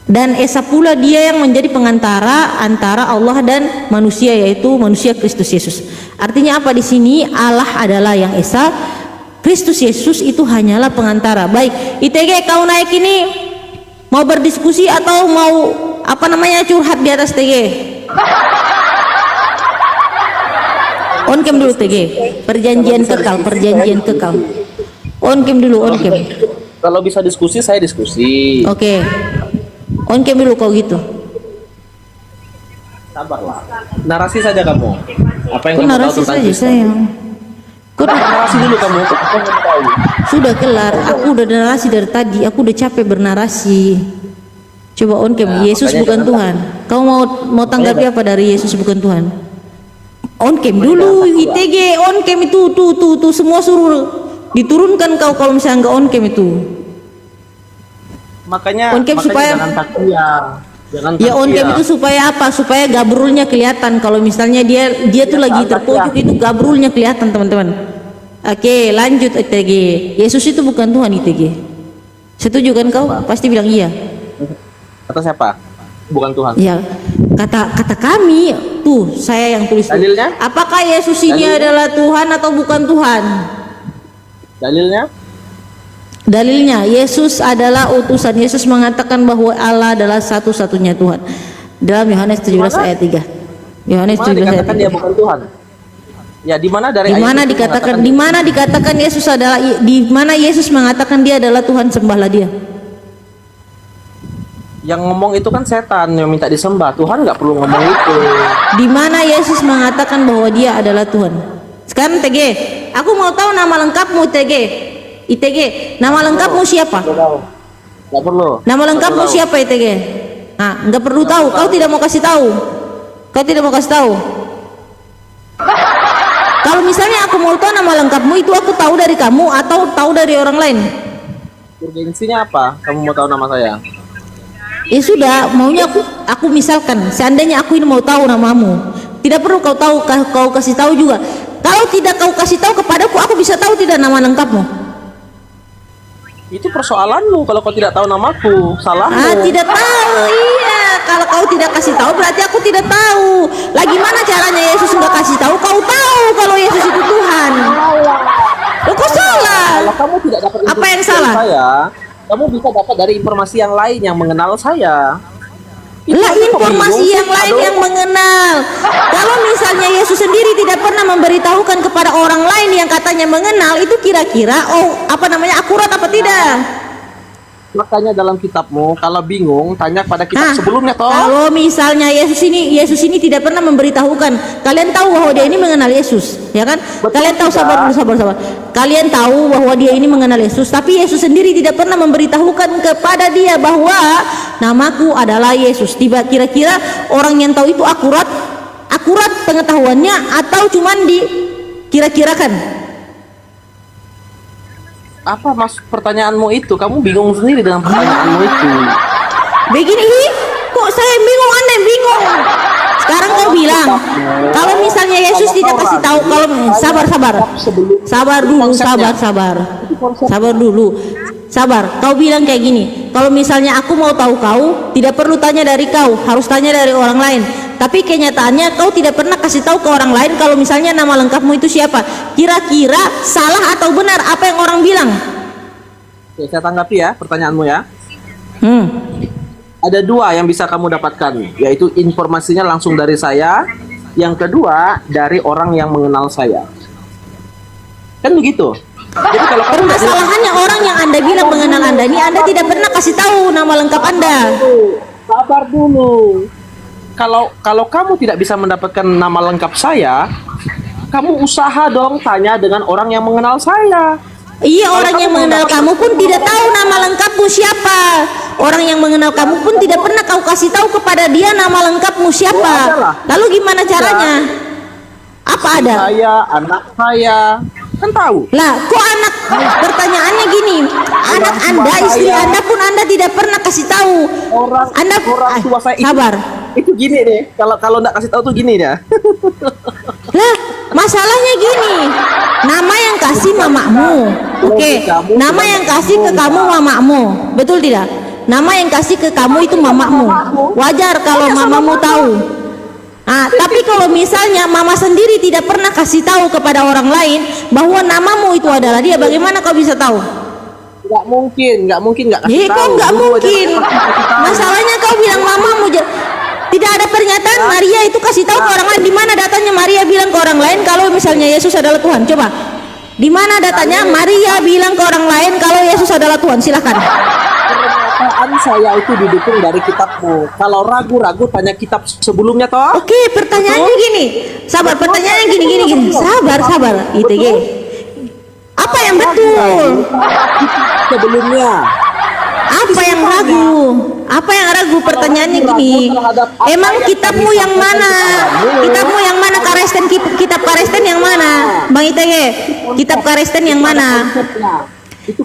dan Esa pula dia yang menjadi pengantara antara Allah dan manusia, yaitu manusia Kristus Yesus. Artinya apa di sini? Allah adalah yang Esa, Kristus Yesus itu hanyalah pengantara. Baik, ITG kau naik ini mau berdiskusi atau mau curhat di atas TG? On cam dulu TG. Perjanjian kekal. On cam dulu, on cam. Kalau bisa diskusi, saya diskusi. Oke. On cam dulu kau gitu. Sabarlah. Narasi saja kamu. Apa yang Kau kamu tahu narasi tentang saja Kristen? sayang. Kau Narasi dulu kamu. Apa yang kamu tahu? sudah kelar. Aku udah narasi dari tadi. Aku udah capek bernarasi. Coba on cam. Yesus makanya bukan jangan Tuhan. Kau mau tanggapi apa dari Yesus bukan Tuhan? On cam dulu. ITG on cam itu tuh semua suruh diturunkan kau kalau misalnya nggak on cam itu. Makanya supaya jangan taktian. Ya on cam itu supaya apa? Supaya gabrulnya kelihatan. Kalau misalnya dia tuh lagi terpojok itu gabrulnya kelihatan teman-teman. Oke, lanjut ITG. Yesus itu bukan Tuhan ITG. Setuju kan kau? Pasti bilang iya. Kata siapa? Bukan Tuhan. Ya, kata kami tuh saya yang tulis. Dalilnya? Apakah Yesus ini adalah Tuhan atau bukan Tuhan? Dalilnya, Yesus adalah utusan. Yesus mengatakan bahwa Allah adalah satu-satunya Tuhan. Dalam Yohanes 17 ayat 3. Yohanes 17 ayat 3. Dia bukan Tuhan. Ya, di mana dari di mana dikatakan Yesus adalah, di mana Yesus mengatakan dia adalah Tuhan, sembahlah dia. Yang ngomong itu kan setan yang minta disembah. Tuhan nggak perlu ngomong itu. Di mana Yesus mengatakan bahwa dia adalah Tuhan? Sekarang TG, aku mau tahu nama lengkapmu TG. ITG, nama lengkapmu siapa? Nggak perlu. Nama lengkapmu siapa ITG? Nah, nggak perlu tahu. Kau tidak mau kasih tahu. Kalau misalnya aku mau tahu nama lengkapmu itu, aku tahu dari kamu atau tahu dari orang lain? Urgensinya apa? Kamu mau tahu nama saya? Ya sudah, maunya aku misalkan, seandainya aku ini mau tahu namamu, tidak perlu kau tahu, kau kasih tahu juga. Kalau tidak kau kasih tahu kepadaku, aku bisa tahu tidak nama lengkapmu? Itu persoalanmu. Kalau kau tidak tahu namaku, salahmu. Tidak tahu, iya. Kalau kau tidak kasih tahu, berarti aku tidak tahu. Lagi mana caranya Yesus nggak kasih tahu? Kau tahu kalau Yesus itu Tuhan. Loh, kok salah? Kalau kamu tidak dapat Apa yang informasi salah? dari saya, kamu bisa dapat dari informasi yang lain yang mengenal saya. Lah, informasi yang lain yang mengenal. Kalau misalnya Yesus sendiri tidak pernah memberitahukan kepada orang lain yang katanya mengenal, itu kira-kira akurat apa tidak? Makanya dalam kitabmu kalau bingung tanya pada kitab sebelumnya toh. Kalau misalnya Yesus ini tidak pernah memberitahukan, kalian tahu bahwa dia ini mengenal Yesus, ya kan? Kalian tahu, sabar. Kalian tahu bahwa dia ini mengenal Yesus, tapi Yesus sendiri tidak pernah memberitahukan kepada dia bahwa namaku adalah Yesus. Tiba kira-kira orang yang tahu itu akurat pengetahuannya atau cuman dikira-kirakan? Apa pertanyaanmu itu? Kamu bingung sendiri dengan pertanyaanmu itu. Begini, kok saya bingung, Anda yang bingung. Sekarang kau bilang kalau misalnya Yesus tidak kasih tahu, kalau sabar. Kau bilang kayak gini, kalau misalnya aku mau tahu kau, tidak perlu tanya dari kau, harus tanya dari orang lain. Tapi kenyataannya kau tidak pernah kasih tahu ke orang lain kalau misalnya nama lengkapmu itu siapa. Kira-kira salah atau benar apa yang orang bilang? Oke, saya tanggapi ya pertanyaanmu ya. Ada dua yang bisa kamu dapatkan, yaitu informasinya langsung dari saya. Yang kedua dari orang yang mengenal saya. Kan begitu. Jadi kalau kamu permasalahannya orang yang Anda bilang mengenal Anda ini, Anda tidak pernah kasih tahu nama lengkap Anda. Sabar dulu. Kalau kamu tidak bisa mendapatkan nama lengkap saya, kamu usaha dong tanya dengan orang yang mengenal saya. Iya, orang yang mengenal kamu pun tidak tahu nama lengkapmu siapa. Orang yang mengenal kamu pun tidak pernah kau kasih tahu kepada dia nama lengkapmu siapa. Lalu gimana caranya? Apa ada? Saya, anak saya, kan tahu. Lah, kok anak? Pertanyaannya gini, anak Anda, istri Anda pun Anda tidak pernah kasih tahu. Orang tua saya itu, sabar. Itu gini deh. Kalau nggak kasih tahu tuh gini ya. Lah, masalahnya gini. Nama yang kasih mamamu. Oke. Nama yang kasih ke kamu mamamu. Betul tidak? Nama yang kasih ke kamu itu mamamu. Wajar kalau mamamu tahu. Tapi kalau misalnya mama sendiri tidak pernah kasih tahu kepada orang lain bahwa namamu itu adalah dia, bagaimana kau bisa tahu? Nggak mungkin nggak kasih tahu. Kok nggak mungkin? Masalahnya kau bilang mamamu. Tidak ada pernyataan Maria itu kasih tahu ke orang lain. Di mana datanya Maria bilang ke orang lain kalau misalnya Yesus adalah Tuhan? Coba. Di mana datanya Maria bilang ke orang lain kalau Yesus adalah Tuhan? Silakan. Pernyataan saya itu didukung dari kitabmu. Kalau ragu-ragu tanya kitab sebelumnya toh. Oke, pertanyaannya gini. Sabar, pertanyaannya gini. Sabar. ITG. Apa yang betul? Sebelumnya. Apa yang ragu? Pertanyaannya gini. Emang kitabmu yang mana? Kitab Karesten yang mana? Bang ITG, kitab Karesten yang mana?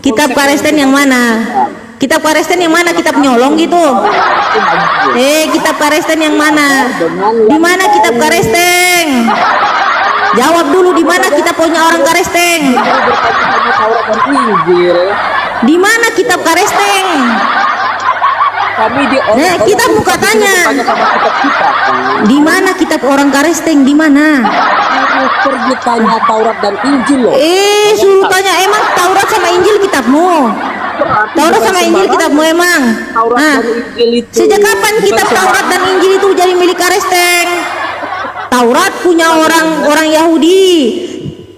Kitab Karesten yang mana? Kitab Karesten yang mana? Kitab nyolong gitu? Kitab Karesten yang mana? Di mana kitab Karesten? Jawab dulu, di mana kitab punya orang Karesten? Di mana kitab Karesten? Kami di kita buka tanya. Di mana kitab orang Karesten? Di mana? Pergi tanya Taurat dan Injil loh. Suruh tanya, emang Taurat sama Injil kitabmu? Taurat sama Injil kitabmu emang? Sejak kapan kitab Taurat dan Injil itu jadi milik Karesten? Taurat punya orang Yahudi,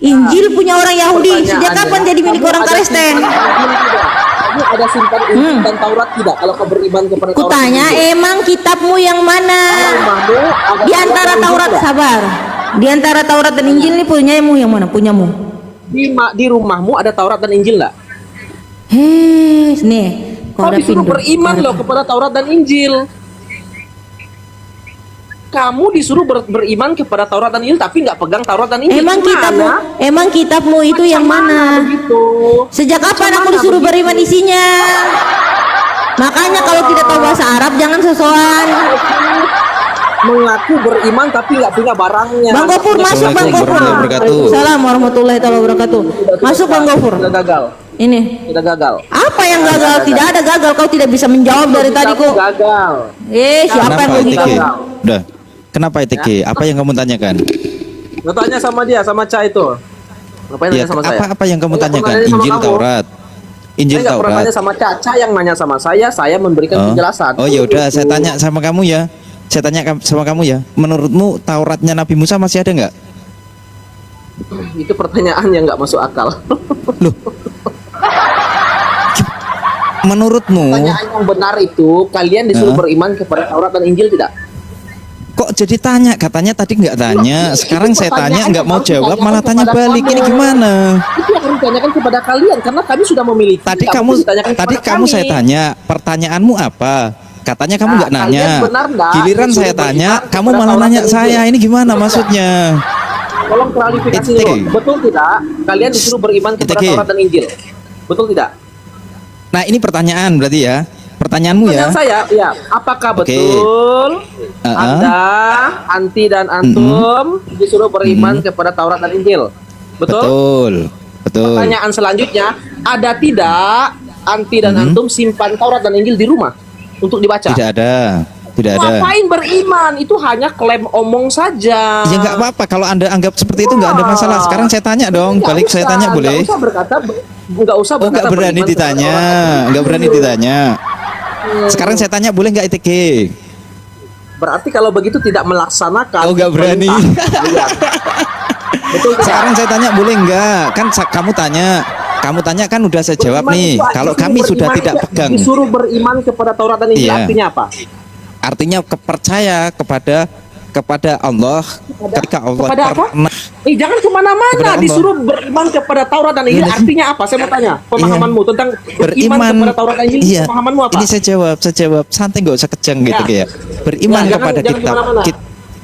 Injil punya orang Yahudi. Sejak kapan jadi milik orang Karesten? Kamu ada simpan Injil dan Taurat tidak? Kalau kau beriman kepada Taurat. Kutanya, emang kitabmu yang mana? Di antara Taurat, sabar. Di antara Taurat dan Injil ini punyamu yang mana? Punyamu. Di rumahmu ada Taurat dan Injil enggak? Nih. Kau disuruh beriman loh kepada Taurat dan Injil. Kamu disuruh beriman kepada Taurat dan Injil tapi nggak pegang Taurat dan Injil. Emang kitabmu itu yang mana? Begitu. Sejak kapan aku disuruh beriman isinya? Makanya kalau tidak tahu bahasa Arab jangan sosokan. Mengaku beriman tapi nggak punya barangnya. Bang Gofur masuk, Bang Gofur. Assalamualaikum warahmatullahi wabarakatuh. Masuk Bang Gofur. Sudah gagal. Ini. Sudah gagal. Apa yang gagal? Tidak ada gagal. Kau tidak bisa menjawab dari tadi kok. Gagal. Siapa yang ITK? Udah. Kenapa ITK? Apa yang kamu tanyakan? Lo tanya sama dia, sama Ca itu. Ngapain nanya sama saya? Apa yang kamu tanyakan? Injil Taurat. Injil Taurat. Saya pernah nanya sama Ca yang nanya sama saya memberikan penjelasan. Oh ya udah, saya tanya sama kamu ya. Saya tanya sama kamu ya. Menurutmu Tauratnya Nabi Musa masih ada nggak? Itu pertanyaan yang nggak masuk akal. Loh. menurutmu Pertanyaan yang benar itu kalian disuruh beriman kepada Taurat dan Injil tidak? kok jadi tanya? Katanya tadi nggak tanya, sekarang saya tanya nggak mau jawab malah tanya kepada balik. Ini kamu. gimana? Itu yang harus ditanyakan kepada kalian karena kami sudah memiliki. Tadi Nggak kamu mungkin ditanyakan tadi kepada kamu kami. saya tanya, pertanyaanmu apa? Katanya kamu Nah, nggak nanya. kalian benar nggak Giliran disuruh saya tanya, beriman kamu kepada malah Taurat nanya dan saya. Injil? Ini gimana Betul maksudnya? Tolong klarifikasi Ite. dulu. Betul tidak? Kalian disuruh beriman kepada Ite. Taurat dan Injil. Betul tidak? Nah, ini pertanyaan berarti ya. Pertanyaanmu ya. Pertanyaan saya, ya, apakah Oke. betul Anda, Anti dan Antum disuruh beriman kepada Taurat dan Injil? Betul? Betul. Betul. Pertanyaan selanjutnya, ada tidak Anti dan Antum simpan Taurat dan Injil di rumah untuk dibaca? Tidak ada. Tidak ada. Ngapain beriman? Itu hanya klaim omong saja. Ya nggak apa-apa kalau Anda anggap seperti itu nggak ada masalah. Sekarang saya tanya dong, Nggak balik saya usah, tanya boleh? Nggak usah berkata, nggak usah Oh berkata. nggak berani beriman kepada ditanya, Taurat dan Injil. nggak berani ditanya. Sekarang saya tanya boleh nggak ITK? Berarti kalau begitu tidak melaksanakan. Oh nggak berani. perintah. Iya. Betul tidak? Sekarang saya tanya boleh nggak? Kan kamu tanya kan udah saya jawab Beriman nih. itu- Kalau disuruh kami sudah beriman tidak itu pegang, disuruh beriman kepada Taurat dan Injil Iya. artinya apa? artinya kepercaya kepada Allah ketika Allah Kepada apa? pernah. Jangan Kepada kemana-mana. Allah. Disuruh beriman kepada Taurat dan Injil Iya. artinya apa? Saya mau tanya pemahamanmu tentang beriman kepada Taurat dan Injil. Iya. Pemahamanmu apa? Ini saya jawab santai nggak usah kejang gitu Ya. ya. Beriman Ya, kepada jangan kitab kemana-mana.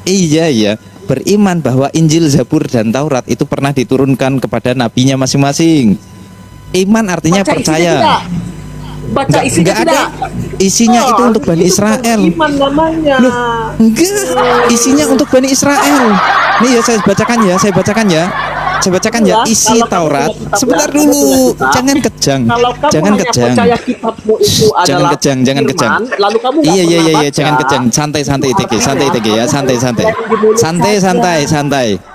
iya beriman bahwa Injil, Zabur dan Taurat itu pernah diturunkan kepada nabinya masing-masing. Iman artinya Baca isinya percaya. tidak? Baca isinya Nggak ada. tidak? Isinya Oh, itu untuk Bani itu Israel. Iman namanya. Enggak, isinya untuk Bani Israel. Nih ya saya bacakan ya. Saya bacakan ya isi Kalau kamu Taurat. punya kitab, Sebentar ya, kamu dulu, punya kitab. jangan kejang. Kalau kamu Jangan hanya kejang. percaya kitabmu itu adalah Jangan kejang. firman, lalu kamu nggak Iya pernah baca, jangan kejang. Santai ITK ya,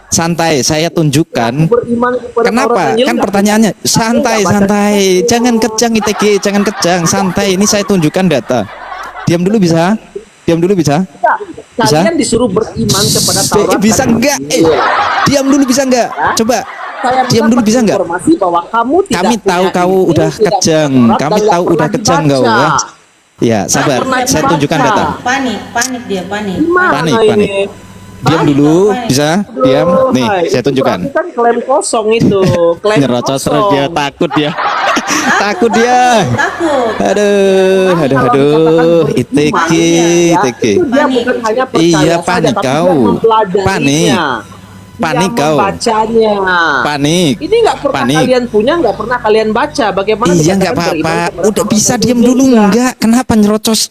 santai. Saya tunjukkan. beriman kepada Taurat Kenapa? dan Injil, Kan nggak pertanyaannya pernah. santai. Kamu nggak baca. Jangan kejang ITK, jangan kejang. Santai. Ini saya tunjukkan data. Diam dulu bisa? Bisa? Kalian disuruh beriman kepada Taurat Bisa dan enggak? Injil. Diam dulu bisa enggak? Coba. Saya Diam dulu mendapat bisa enggak? informasi bahwa kamu tidak Kami tahu punya kau ini, udah tidak punya kejang. Taurat, Kami dan nggak tahu udah pernah kejang kau dibaca. ya. Ya, sabar. pernah Saya dibaca. tunjukkan data. Panik dia, panik. Gimana Panik. ini? Diam dulu, bisa? Diam. Nih, Hai, saya itu tunjukkan. berarti kan klaim kosong itu. Klaim Nyerocos terus kosong. dia, takut dia. Takut dia. Takut. Aduh, ITK. Itu dia bukan hanya percaya Iya, saja, panik tapi kau. dia mempelajarinya. Panik Dia kau. membacanya. Panik. Ini nggak pernah Panik. kalian punya, nggak pernah kalian baca. Bagaimana? Iya dikatakan nggak beriman apa-apa. kepada Udah Taurat bisa dan diam Injil dulu juga? enggak? Kenapa nyerocos?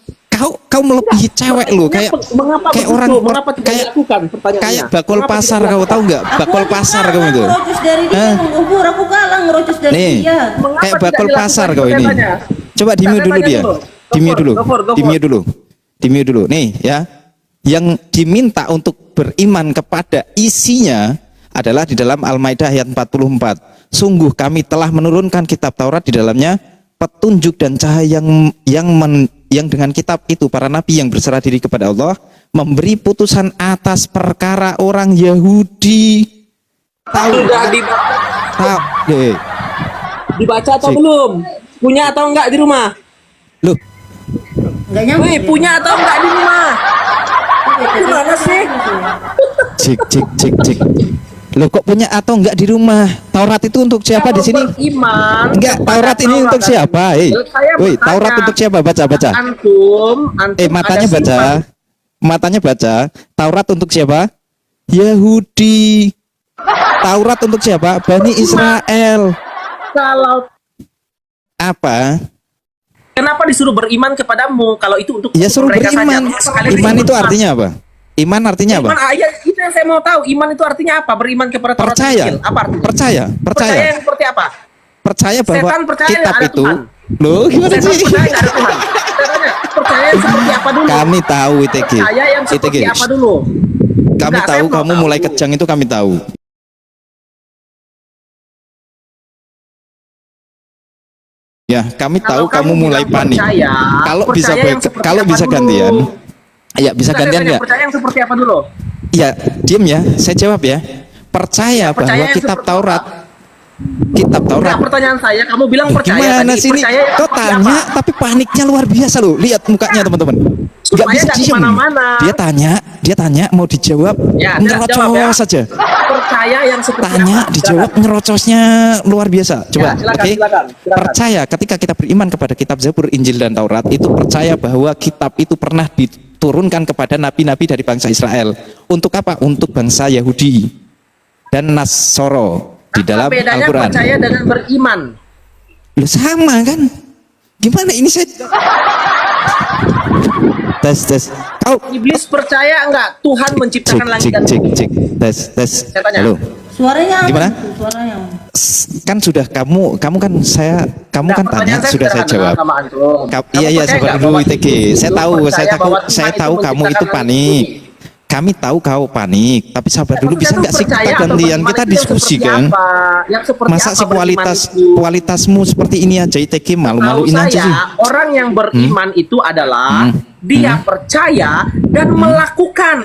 Kau melebihi cewek lu kayak Mengapa kayak begitu? orang Mengapa tidak kayak dilakukan? Pertanyaannya. kayak bakul Mengapa pasar tidak kau dilakukan? tahu nggak? Bakul pasar kamu itu. Ngerocos dari dia, Hah? menggubur. Aku kalah ngerocos dari Nih. dia. Mengapa Kayak tidak bakul dilakukan? pasar kau Saya ini. tanya. Coba di mute Saya dulu tanya dia. dulu. Di mute dulu. Go for. Di mute dulu. Di mute dulu. Nih ya. Yang diminta untuk beriman kepada isinya adalah di dalam Al-Maidah ayat 44. Sungguh kami telah menurunkan kitab Taurat di dalamnya petunjuk dan cahaya yang dengan kitab itu para nabi yang berserah diri kepada Allah memberi putusan atas perkara orang Yahudi. Tahu? Sudah Tahu? dibaca atau Cik. belum? Punya atau enggak di rumah? Loh, Enggak nyambung. Wih, punya atau enggak di rumah? Gimana sih? cik. Loh kok punya atau enggak di rumah? Taurat itu untuk siapa di sini? Iman. Enggak, Taurat ini untuk siapa? Woi, Taurat untuk siapa? Baca. Antum Matanya ada baca. simpan. Matanya baca. Taurat untuk siapa? Yahudi. Taurat untuk siapa? Bani Israel. Kalau Apa? kenapa disuruh beriman kepadamu? Kalau itu untuk Ya suruh mereka beriman. saja. Sekali Iman disuruh itu beriman. artinya apa? Iman artinya apa? Iman ayat itu yang saya mau tahu. Iman itu artinya apa? Beriman kepada Taurat dan Percaya. Injil. Apa artinya? Percaya. Yang seperti apa? Percaya bahwa Setan percaya kitab ada itu. Tuhan. Loh, gimana Setan sih? percaya nggak ada Tuhan. Saya tanya, percaya yang seperti apa dulu? Kami tahu ITG. Percaya yang seperti ITG. apa dulu? Kami Enggak, tahu saya mau kamu tahu. mulai kejang itu kami tahu. Ya, kami tahu kamu mulai bilang panik. percaya, Kalau bisa percaya yang seperti kalau apa bisa dulu? gantian. Ya, bisa Saya gantian tanya, nggak? percaya yang seperti apa dulu? Ya, diam ya. Saya jawab ya. Percaya Percaya bahwa yang kitab seperti Taurat. apa? kitab Taurat. Enggak, pertanyaan saya, kamu bilang percaya Gimana tadi. sih ini? Percaya Kau seperti tanya, apa? tapi paniknya luar biasa loh. Lihat mukanya teman-teman. Gak Supaya bisa nggak diem. kemana-mana. Dia tanya mau dijawab, Ya, ngerocos jawab ya. saja. Percaya yang seperti Tanya, apa? dijawab, ngerocosnya luar biasa. Coba, Ya, silakan, oke? silakan. Percaya ketika kita beriman kepada kitab Zabur, Injil dan Taurat, itu percaya bahwa kitab itu pernah diturunkan kepada nabi-nabi dari bangsa Israel. Untuk apa? Untuk bangsa Yahudi dan Nasoro di dalam Apa bedanya Al-Quran. percaya dengan beriman? Loh, sama kan? Gimana ini saya? Tes. Kau Iblis percaya enggak Tuhan menciptakan langit dan bumi? tes. Saya tanya. Halo. Suaranya apa Gimana? itu? Suaranya. Kan sudah kamu kan Nah, tanya pertanyaan saya sudah saya sederhana jawab. sama antum. Kamu Iya percaya sabar nggak dulu bahwa ITG. Iblis Saya itu tahu percaya bahwa Tuhan saya itu tahu kamu itu menciptakan langit dan panik. bumi? Kami tahu kau panik, tapi sabar dulu, Maksudnya bisa tuh nggak sih kita percaya atau gantian, beriman kita itu yang diskusi seperti kan? apa? Yang seperti Masa apa sih beriman itu? kualitasmu seperti ini aja ITG, malu-maluin Tahu aja saya, sih. orang yang beriman itu adalah dia percaya dan melakukan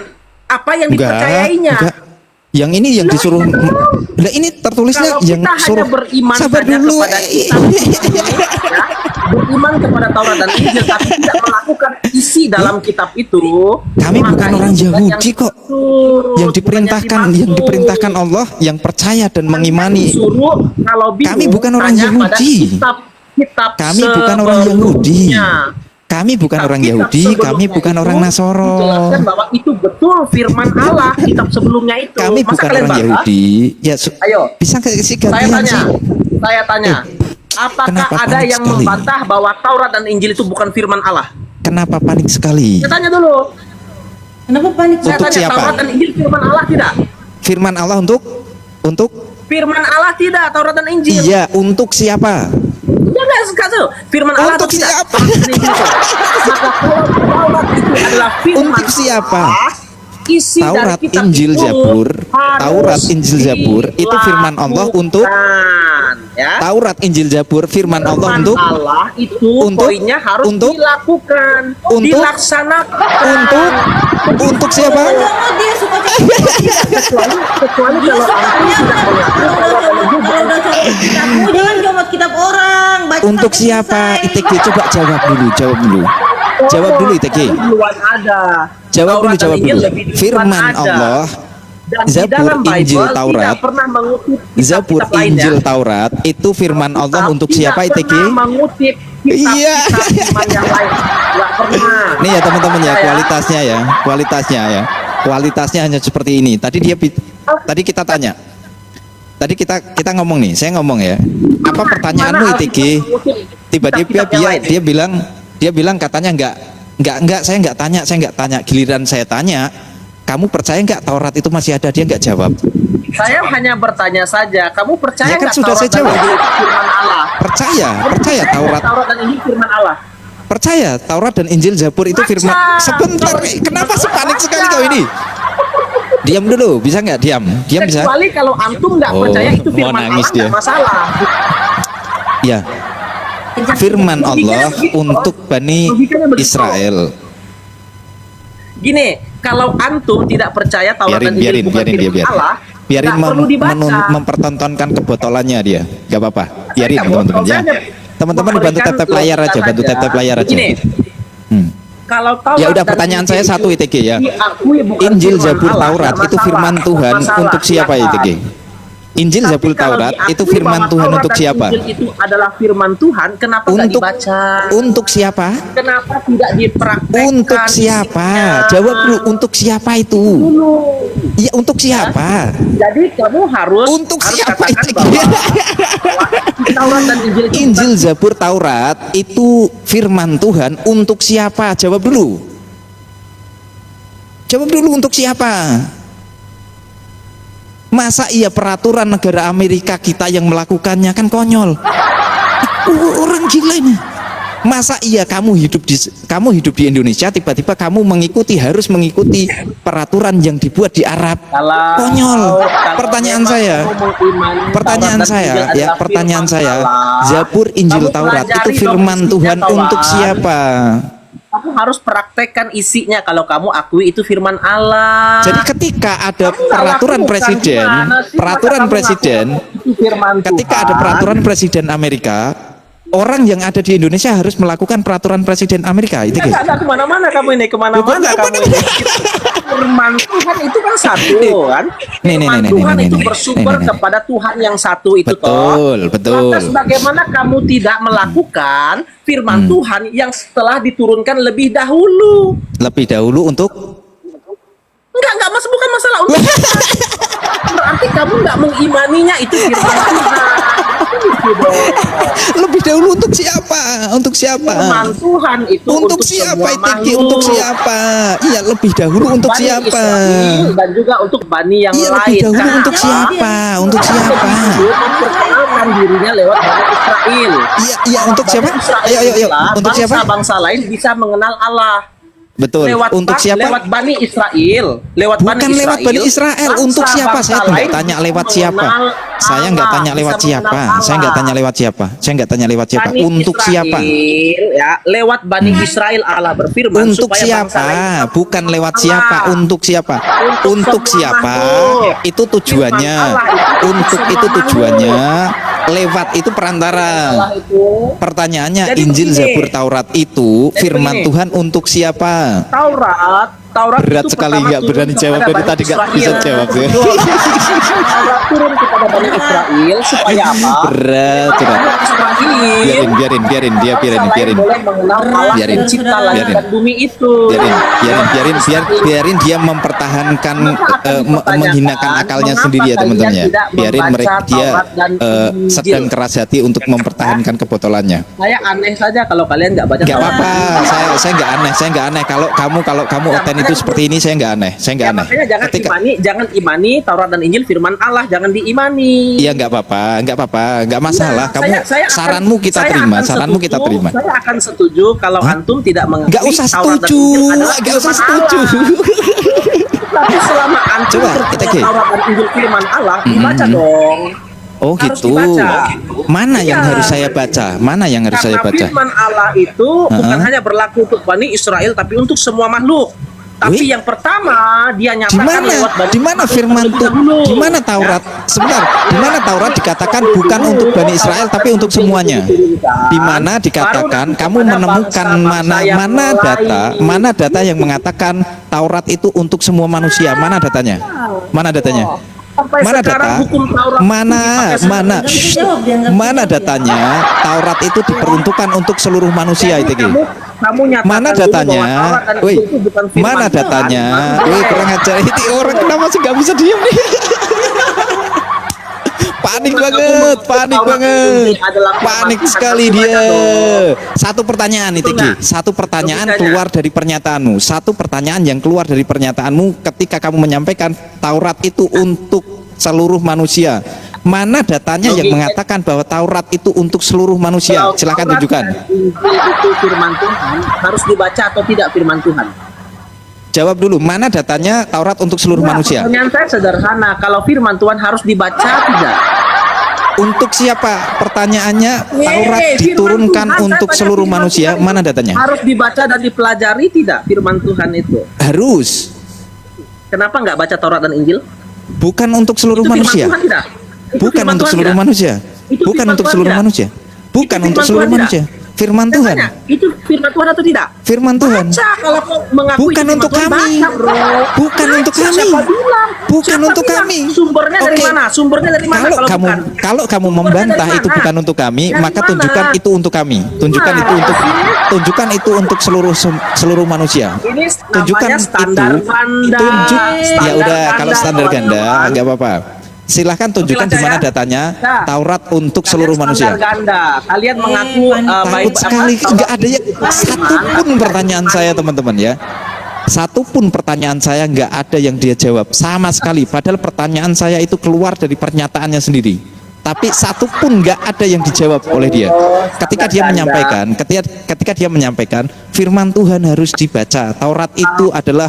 apa yang dipercayainya. Enggak. Yang ini yang disuruh. Lah ini tertulisnya Kalau yang kita hanya suruh. beriman Sabar saja dulu. kepada kitab ya, beriman kepada Taurat dan Injil tapi tidak melakukan isi dalam kitab itu. Kami maka bukan orang itu bukan Yahudi yang kok. dimaksud, Yang bukan dimaksud. diperintahkan Allah, yang percaya dan mengimani. Disuruh, kalau bingung, Kami bukan orang tanya pada Yahudi. kitab Kami bukan orang Yahudi. sebelumnya. Kami bukan orang Kitab Yahudi, sebelumnya kami bukan itu orang Nasoro. dijelaskan bahwa itu betul firman Allah kitab sebelumnya itu. Kami Masa bukan kalian orang bantah? Yahudi. Ya, Ayo. bisa nggak sih Saya gantian tanya, sih? apakah kenapa ada panik yang sekali? membantah bahwa Taurat dan Injil itu bukan firman Allah? Kenapa panik sekali? Saya tanya dulu. Kenapa panik? Saya Untuk tanya, siapa? Taurat dan Injil firman Allah tidak? Firman Allah untuk Firman Allah tidak, Taurat dan Injil. iya, untuk siapa? Ya nggak sekali. Firman Allah Untuk atau tidak? siapa? Taurat dan Injil itu. Maka kalau Taurat itu adalah firman Untuk siapa? Allah, isi Taurat, dari kitab Injil, itu Zabur. harus Taurat, Injil, Zabur itu firman Allah untuk dilakukan, ya. Taurat, Injil, Zabur firman Allah Firman untuk Allah itu untuk- poinnya harus untuk- dilakukan, untuk- dilaksanakan. untuk siapa? Oh, dia suka kecuali kalau antum tidak melakukan Taurat dan Injil, kitabmu, jangan comot kitab orang. Baca Untuk sampai siapa? selesai. ITG coba jawab dulu. Jawab dulu ITG. duluan ada. Jawab Taurat dan dulu. Injil lebih duluan Firman ada. Allah, Dan di Zabur, dalam Bible Injil, Taurat. tidak pernah mengutip Zabur, kitab-kitab lainnya. Injil, Taurat itu firman Allah untuk siapa Tidak ITG? pernah mengutip Iya. kitab-kitab iman yang lain. Nggak pernah. Nih ya teman-teman ya, Saya- kualitasnya ya. Kualitasnya hanya seperti ini. Tadi kita tanya. Tadi kita ngomong nih, saya ngomong ya. Apa pertanyaanmu Mana ITG? Alkitab mengutip Tiba-tiba kitab-kitab yang lain? dia bilang katanya enggak, saya enggak tanya. Giliran saya tanya, kamu percaya enggak Taurat itu masih ada? Dia enggak jawab. Saya hanya bertanya saja. Kamu percaya Ya kan nggak sudah Taurat saya dan jawab. Injil itu firman Allah? Percaya Taurat. Taurat dan Injil firman Allah. Percaya Taurat dan Injil, Zabur itu firman. Baca. Sebentar, kenapa sih panik sekali kau ini? Diam dulu, bisa nggak diam? Diam bisa? Kecuali kalau antum nggak Oh, percaya itu mau firman nangis Allah, nggak dia. masalah. Ya, firman Allah Logikanya begitu. untuk Bani Logikanya begitu. Israel. Gini, kalau antum tidak percaya Taurat dan Injil bukan firman Allah, Biarin nggak perlu dibaca. mempertontonkan kebotolannya dia. Gak apa-apa. Biarin Saya teman-teman ya. hanya Teman-teman dibantu memberikan tap-tap layar aja, logika bantu saja. tap-tap layar aja. Gini, Hmm. kalau Taurat Ya udah, dan pertanyaan Injil saya satu itu ITG ya. diakui bukan Injil, firman Zabur, Allah, Taurat nggak itu masalah, firman nggak Tuhan masalah, untuk siapa silakan. ITG? Injil, Tapi Zabur, kalau Taurat diakui itu firman bahwa Tuhan Taurat untuk dan siapa? Injil itu adalah firman Tuhan, kenapa nggak dibaca? Untuk siapa? Kenapa tidak dipraktekkan? Untuk siapa? isinya? Jawab dulu, untuk siapa itu? Dulu. Iya, untuk siapa? Jadi kamu harus Untuk harus siapa katakan itu? bahwa Taurat dan Injil itu Injil, Zabur, Taurat itu firman Tuhan untuk siapa? Jawab dulu. Jawab dulu, untuk siapa? Masa iya peraturan negara Amerika kita yang melakukannya? Kan konyol. Orang gila ini. Masa iya kamu hidup di Indonesia, tiba-tiba kamu harus mengikuti peraturan yang dibuat di Arab? Kalau- Konyol. kalau Pertanyaan memang saya. kamu mengimani Pertanyaan Taurat dan saya Injil ya, adalah pertanyaan firman saya. Allah, Zabur, Injil, kamu Taurat itu pelajari firman dong Tuhan isinya, untuk kawan. siapa? kamu harus praktekkan isinya kalau kamu akui itu firman Allah. Jadi ketika ada Kamu nggak peraturan lakukan, presiden, gimana sih? peraturan Masa kamu presiden, ngaku itu firman ketika Tuhan? ada peraturan presiden Amerika, orang yang ada di Indonesia harus melakukan peraturan presiden Amerika itu guys. Nggak kemana-mana kamu ini, kemana-mana Bukan, kamu ini. Firman Tuhan itu kan satu kan. Firman Tuhan itu bersumber kepada Tuhan yang satu itu Betul, toh. betul. Lantas bagaimana kamu tidak melakukan firman Tuhan yang setelah diturunkan lebih dahulu? Lebih dahulu untuk Enggak mas, bukan masalah untuk berarti kamu nggak mengimaninya itu firman Tuhan. Gitu dong. lebih dahulu untuk siapa? Untuk siapa? Firman Tuhan itu Untuk siapa semua itu? makhluk. Untuk siapa? Iya, lebih dahulu untuk Bani siapa? Israel dan juga untuk bani yang Iya, lain. lebih dahulu Kenapa? untuk siapa? Untuk Karena siapa? dia memperkenalkan dirinya lewat Bani Israel. Iya, iya, untuk siapa? Bani Israel Ayo, ayo, ayo. itulah Untuk siapa? Bangsa-bangsa lain bisa mengenal Allah. Betul. Untuk siapa? Lewat Bani Israel. Bukan lewat Bani Israel. Untuk siapa? Saya bangsa nggak lain tanya lewat bisa siapa. mengenal Saya nggak Allah, tanya lewat bisa siapa. mengenal Saya nggak Allah. tanya lewat siapa. Saya nggak tanya lewat siapa. Bani Untuk Israel, siapa? ya, lewat Bani Israel Allah berfirman Untuk supaya bangsa lain siapa? bisa Bukan lewat Allah. siapa. Untuk siapa? Untuk semua siapa? makhluk. Itu tujuannya. Firman Allah Untuk semua itu makhluk. tujuannya. Lewat itu perantara. Allah itu Pertanyaannya, Jadi Injil, begini. Zabur, Taurat itu Jadi firman begini. Tuhan untuk siapa? Taurat Berat itu sekali, pertama nggak turun berani jawab. kepada Dari Bani tadi nggak Israel. bisa jawab ya. Betul. Taurat turun kepada Bani Israel supaya apa? Berat. Bani Israel Biarin dia, bangsa biarin. lain boleh mengenal Allah Biarin. pencipta langit Biarin. dan bumi itu. Biarin dia mempertahankan, menghinakan akalnya Mengapa sendiri ya teman-teman ya. kalian tidak Biarin membaca mereka dia Taurat dan Injil? sedang keras hati untuk mempertahankan kebotolannya. Saya aneh saja kalau kalian nggak baca Gak Taurat. apa-apa, saya nggak aneh. Kalau kamu oten itu seperti ini, saya nggak aneh. Ya, makanya jangan imani Taurat dan Injil firman Allah, jangan diimani. Iya nggak apa-apa, nggak masalah. Nah, Kamu saya akan- saranmu kita saya terima, akan saranmu kita setuju, terima. Saya akan setuju kalau antum tidak mengakui Nggak usah Taurat dan setuju, Injil adalah nggak usah firman setuju. Allah. Tapi selama antum Coba, percaya kita gini. Taurat dan Injil firman Allah, dibaca dong. Oh Harus gitu. dibaca. Mana yang Iya. harus saya baca? Mana yang harus saya Karena baca? firman Allah itu bukan hanya berlaku untuk Bani Israel, tapi untuk semua makhluk. Tapi Wih. yang pertama dia Di nyatakan mana? lewat Bani Di mana Israel firman terlebih Tuhan? dahulu. Di mana Taurat? Sebentar. Di mana Taurat dikatakan bukan untuk Bani Israel tapi untuk semuanya? Di mana dikatakan kamu menemukan mana data yang mengatakan Taurat itu untuk semua manusia? Mana datanya? Mana datanya? Sampai Mana sekarang data? hukum Taurat Mana datanya? Taurat itu diperuntukkan untuk seluruh manusia itu Ki. Kamu nyatakan Mana dulu datanya? bahwa Taurat dan Woi, Injil itu bukan firman mana Tuhan. datanya? Baru Woi, boleh. kurang ajar. Ini orang kenapa sih nggak bisa diem nih? Panik banget, panik sekali dia. Satu pertanyaan itu Ki, satu pertanyaan keluar dari pernyataanmu, satu pertanyaan yang keluar dari pernyataanmu ketika kamu menyampaikan Taurat itu untuk seluruh manusia. Mana datanya yang mengatakan bahwa Taurat itu untuk seluruh manusia? Kalau Silakan Taurat tunjukkan. dan Injil itu firman Tuhan, harus dibaca atau tidak firman Tuhan? Jawab dulu, mana datanya Taurat untuk seluruh Nah, manusia? pertanyaan saya sederhana, kalau firman Tuhan harus dibaca tidak? Untuk siapa? Pertanyaannya, Taurat firman diturunkan Tuhan, untuk saya tanya seluruh firman manusia. Tuhan. Mana datanya? Harus dibaca dan dipelajari tidak firman Tuhan itu? Harus. Kenapa nggak baca Taurat dan Injil? Bukan untuk seluruh Itu firman manusia. Tuhan tidak? Itu Bukan firman untuk Tuhan seluruh tidak? manusia. Itu Bukan firman untuk Tuhan seluruh tidak? manusia. Bukan Itu untuk firman seluruh Tuhan manusia. Firman Saya Tuhan. tanya, itu firman Tuhan atau tidak? Firman Tuhan. Baca, kalau kau mengakui Bukan itu untuk firman Tuhan, kami. baca, bro. Bukan Baca, untuk kami. siapa bilang? Bukan Siapa untuk bilang? kami. Sumbernya dari Oke. mana? Sumbernya dari mana Kalau kamu bukan? kalau kamu Sumbernya membantah dari itu mana? bukan untuk kami, Dari maka mana? tunjukkan itu untuk kami. Tunjukkan itu untuk seluruh manusia. Ini Tunjukkan namanya standar itu. ganda. Ya udah, kalau standar ganda kawan-kawan. nggak apa-apa. Silahkan tunjukkan di mana datanya Nah, Taurat untuk Kalian seluruh manusia. standar ganda. Kalian mengaku Takut sekali, nggak ada yang satu pun pertanyaan saya teman-teman ya. Satu pun pertanyaan saya nggak ada yang dia jawab sama sekali. Padahal pertanyaan saya itu keluar dari pernyataannya sendiri. Tapi satu pun nggak ada yang dijawab oleh dia. Ketika dia menyampaikan, firman Tuhan harus dibaca. Taurat itu adalah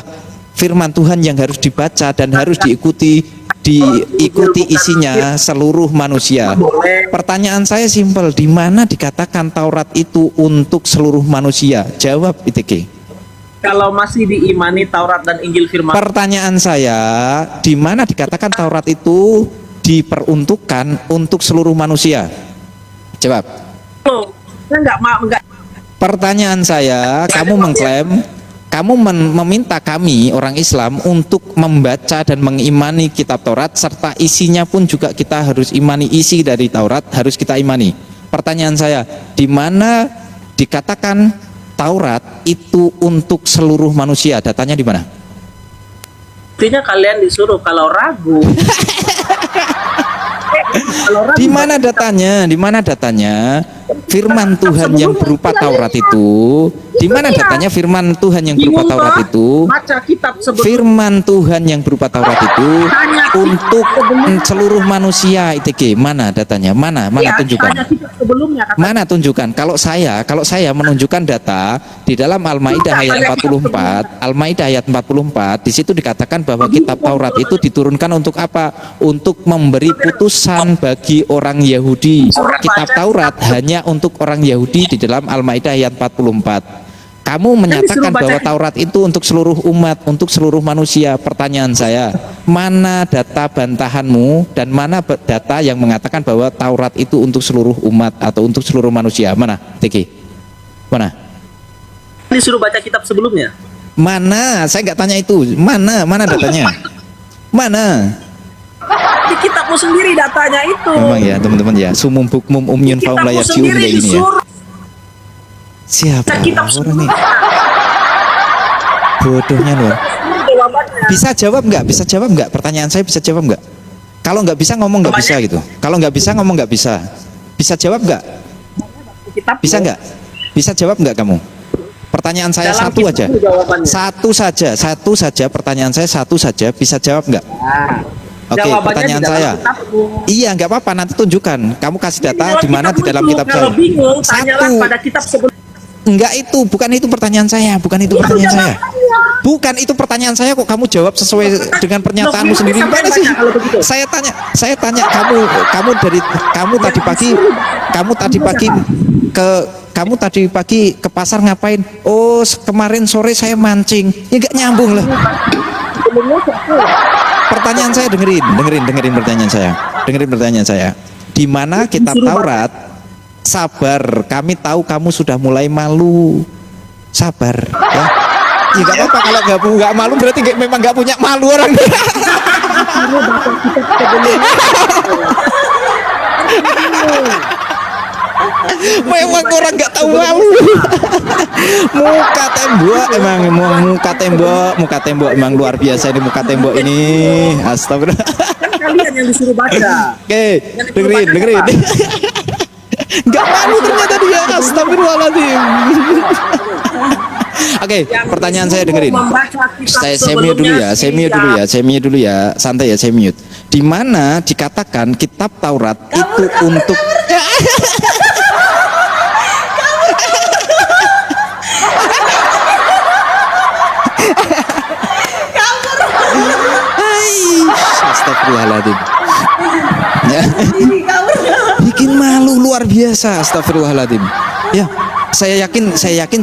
firman Tuhan yang harus dibaca dan harus diikuti diikuti isinya seluruh manusia. Pertanyaan saya simpel, di mana dikatakan Taurat itu untuk seluruh manusia? Jawab ITK. Kalau masih diimani Taurat dan Injil firman Pertanyaan saya, di mana dikatakan Taurat itu diperuntukkan untuk seluruh manusia? Jawab. enggak Pertanyaan saya, kamu mengklaim, kamu meminta kami orang Islam untuk membaca dan mengimani kitab Taurat serta isinya pun juga kita harus imani, isi dari Taurat harus kita imani. Pertanyaan saya, di mana dikatakan Taurat itu untuk seluruh manusia? Datanya di mana? artinya kalian disuruh kalau ragu. Di mana datanya? Di mana datanya? Firman Tuhan yang berupa Taurat itu, di mana datanya firman Tuhan yang berupa Taurat itu? Baca kitab sebelum Firman Tuhan yang berupa Taurat itu untuk seluruh manusia ITG. Mana datanya? Mana tunjukkan? Ada kitab sebelumnya kata Mana tunjukkan? Kalau saya menunjukkan data di dalam Al-Maidah ayat 44, Al-Maidah ayat 44, di situ dikatakan bahwa kitab Taurat itu diturunkan untuk apa? Untuk memberi putusan bagi orang Yahudi. Kitab Taurat hanya untuk orang Yahudi di dalam Al-Maidah ayat 44. Kamu menyatakan bahwa Taurat itu untuk seluruh umat, untuk seluruh manusia. Pertanyaan saya, mana data bantahanmu dan mana data yang mengatakan bahwa Taurat itu untuk seluruh umat atau untuk seluruh manusia? Mana, Tiki? Mana? disuruh baca kitab sebelumnya. Mana? Saya nggak tanya itu. Mana datanya? Mana? Di kitabmu sendiri datanya itu. Memang ya teman-teman ya. Sumum bukmum umyun faum Kitabmu layak sendiri kayak gini ya. disuruh. Siapa Kitab orang nih? Bodohnya loh. Jawabannya. Bisa jawab nggak? Bisa jawab nggak? Pertanyaan saya bisa jawab nggak? Kalau nggak bisa ngomong nggak bisa gitu. Kalau nggak bisa ngomong nggak bisa. Bisa jawab nggak? Kitabmu. Bisa nggak? Bisa jawab nggak kamu? Pertanyaan saya Dalam satu aja. kitabmu jawabannya. Satu saja. Pertanyaan saya satu saja. Bisa jawab nggak? Oke, Jawabannya pertanyaan di dalam saya. kitabmu. Iya, nggak apa-apa. Nanti tunjukkan. Kamu kasih data di mana di dalam kitab Kalau saya. bingung, tanyalah Satu. pada kitab sebelumnya. Enggak itu, bukan itu pertanyaan saya, bukan itu pertanyaan saya. Bukan itu pertanyaan saya kok kamu jawab sesuai dengan pernyataanmu sendiri. Gimana sih? Saya tanya kamu tadi pagi ke pasar ngapain? Oh, kemarin sore saya mancing. Ya enggak nyambung lah. Pertanyaan saya dengerin pertanyaan saya. Dengerin pertanyaan saya. Di mana kitab Taurat? Sabar, kami tahu kamu sudah mulai malu. Sabar, ya. Ya nggak apa-apa kalau nggak malu berarti memang nggak punya malu orang. Memang orang nggak tahu malu. Muka tembok emang luar biasa ini muka tembok ini. Astagfirullah. Kalian yang disuruh baca. Oke, dengerin. Nggak malu ternyata dia, astagfirullahaladzim. Oke, pertanyaan saya dengerin. Saya mute dulu ya, santai ya, saya mute. Di mana dikatakan kitab Taurat itu untuk astagfirullahaladzim. Ya. Bikin malu luar biasa, astagfirullahaladzim. Ya, saya yakin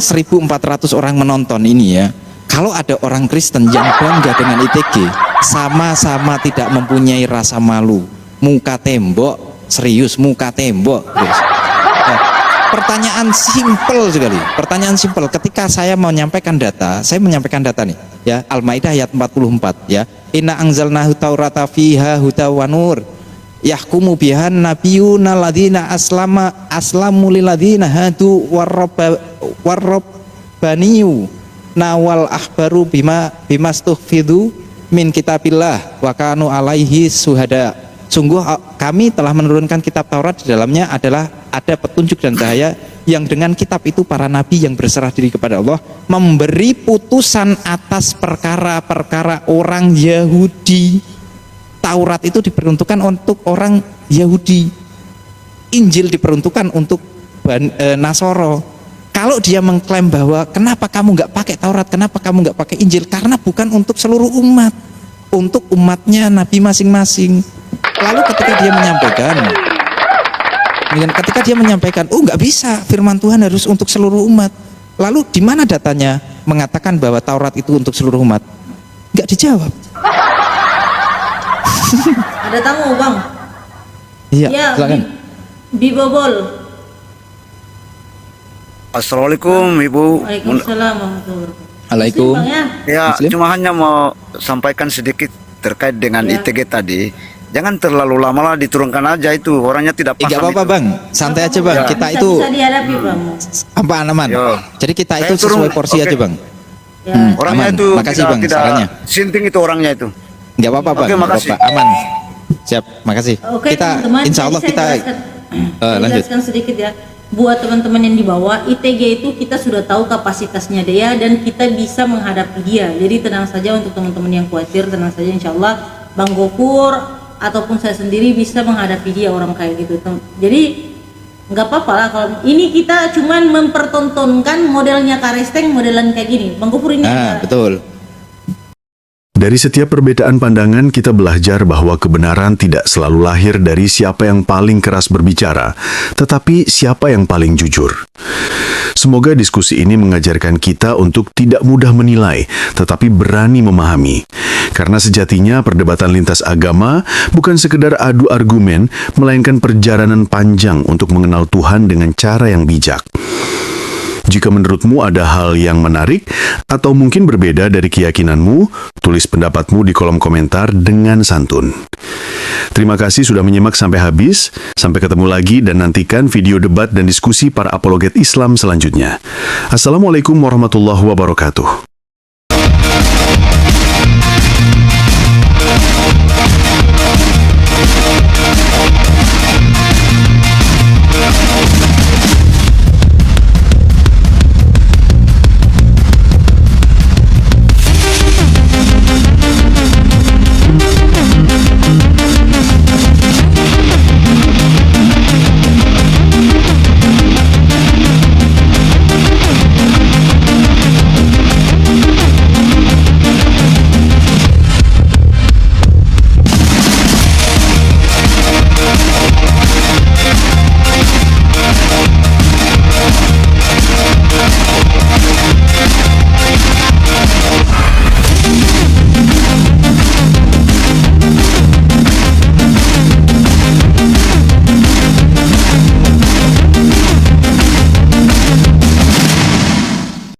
1.400 orang menonton ini ya. Kalau ada orang Kristen yang bangga dengan ITG, sama-sama tidak mempunyai rasa malu. Muka tembok, serius muka tembok. Ya. Pertanyaan simpel sekali. Pertanyaan simpel. Ketika saya menyampaikan data nih, ya, Al-Maidah ayat 44 ya. Inna anzalnahu taurata fiha huda wa nur. Yahkumu bihan nabiyuna ladina aslamu liladina hadu warrobbaniyu nawal ahbaru bimastuhfidu min kitabillah wa kanu alaihi suhada. Sungguh kami telah menurunkan kitab Taurat, di dalamnya adalah ada petunjuk dan cahaya yang dengan kitab itu para nabi yang berserah diri kepada Allah memberi putusan atas perkara-perkara orang Yahudi. Taurat itu diperuntukkan untuk orang Yahudi, Injil diperuntukkan untuk Nasoro. Kalau dia mengklaim bahwa kenapa kamu nggak pakai Taurat, kenapa kamu nggak pakai Injil, karena bukan untuk seluruh umat, untuk umatnya Nabi masing-masing. Lalu ketika dia menyampaikan, oh nggak bisa, firman Tuhan harus untuk seluruh umat. Lalu di mana datanya mengatakan bahwa Taurat itu untuk seluruh umat? Nggak dijawab. Ada tamu, Bang. Iya, Ya, silakan. Bibobol. Assalamualaikum Ibu. Waalaikumsalam warahmatullahi wabarakatuh. Alaikum. Muslim, Bang, ya? Ya, Muslim? cuma hanya mau sampaikan sedikit terkait dengan Ya. ITG tadi. Jangan terlalu lama lah, diturunkan aja itu, orangnya tidak paham. Nggak apa-apa itu. Bang, santai aja Bang. Ya. Kita bisa, itu bisa dihadapi, Bang. apa aman. Yo. Jadi kita Saya itu sesuai turun, porsi oke. aja Bang. Ya. Orangnya Aman. itu Makasih, Bang, sarannya. sinting itu orangnya itu. Nggak apa-apa Bang, Oke, nggak makasih. apa-apa. Aman. Siap, makasih. Oke, Kita teman-teman, insya jadi Allah saya kita jelaskan- lanjut. jelaskan sedikit ya. Buat teman-teman yang di bawah, ITG itu kita sudah tahu kapasitasnya dia dan kita bisa menghadapi dia. Jadi tenang saja untuk teman-teman yang khawatir, tenang saja, insya Allah Bang Gofur ataupun saya sendiri bisa menghadapi dia orang kayak gitu. Jadi nggak apa-apa lah kalau ini kita cuman mempertontonkan modelnya Karesteng, modelan kayak gini. Bang Gofur ini ada- Betul. Dari setiap perbedaan pandangan, kita belajar bahwa kebenaran tidak selalu lahir dari siapa yang paling keras berbicara, tetapi siapa yang paling jujur. Semoga diskusi ini mengajarkan kita untuk tidak mudah menilai, tetapi berani memahami. Karena sejatinya perdebatan lintas agama bukan sekedar adu argumen, melainkan perjalanan panjang untuk mengenal Tuhan dengan cara yang bijak. Jika menurutmu ada hal yang menarik atau mungkin berbeda dari keyakinanmu, tulis pendapatmu di kolom komentar dengan santun. Terima kasih sudah menyimak sampai habis. Sampai ketemu lagi dan nantikan video debat dan diskusi para apologet Islam selanjutnya. Assalamualaikum warahmatullahi wabarakatuh.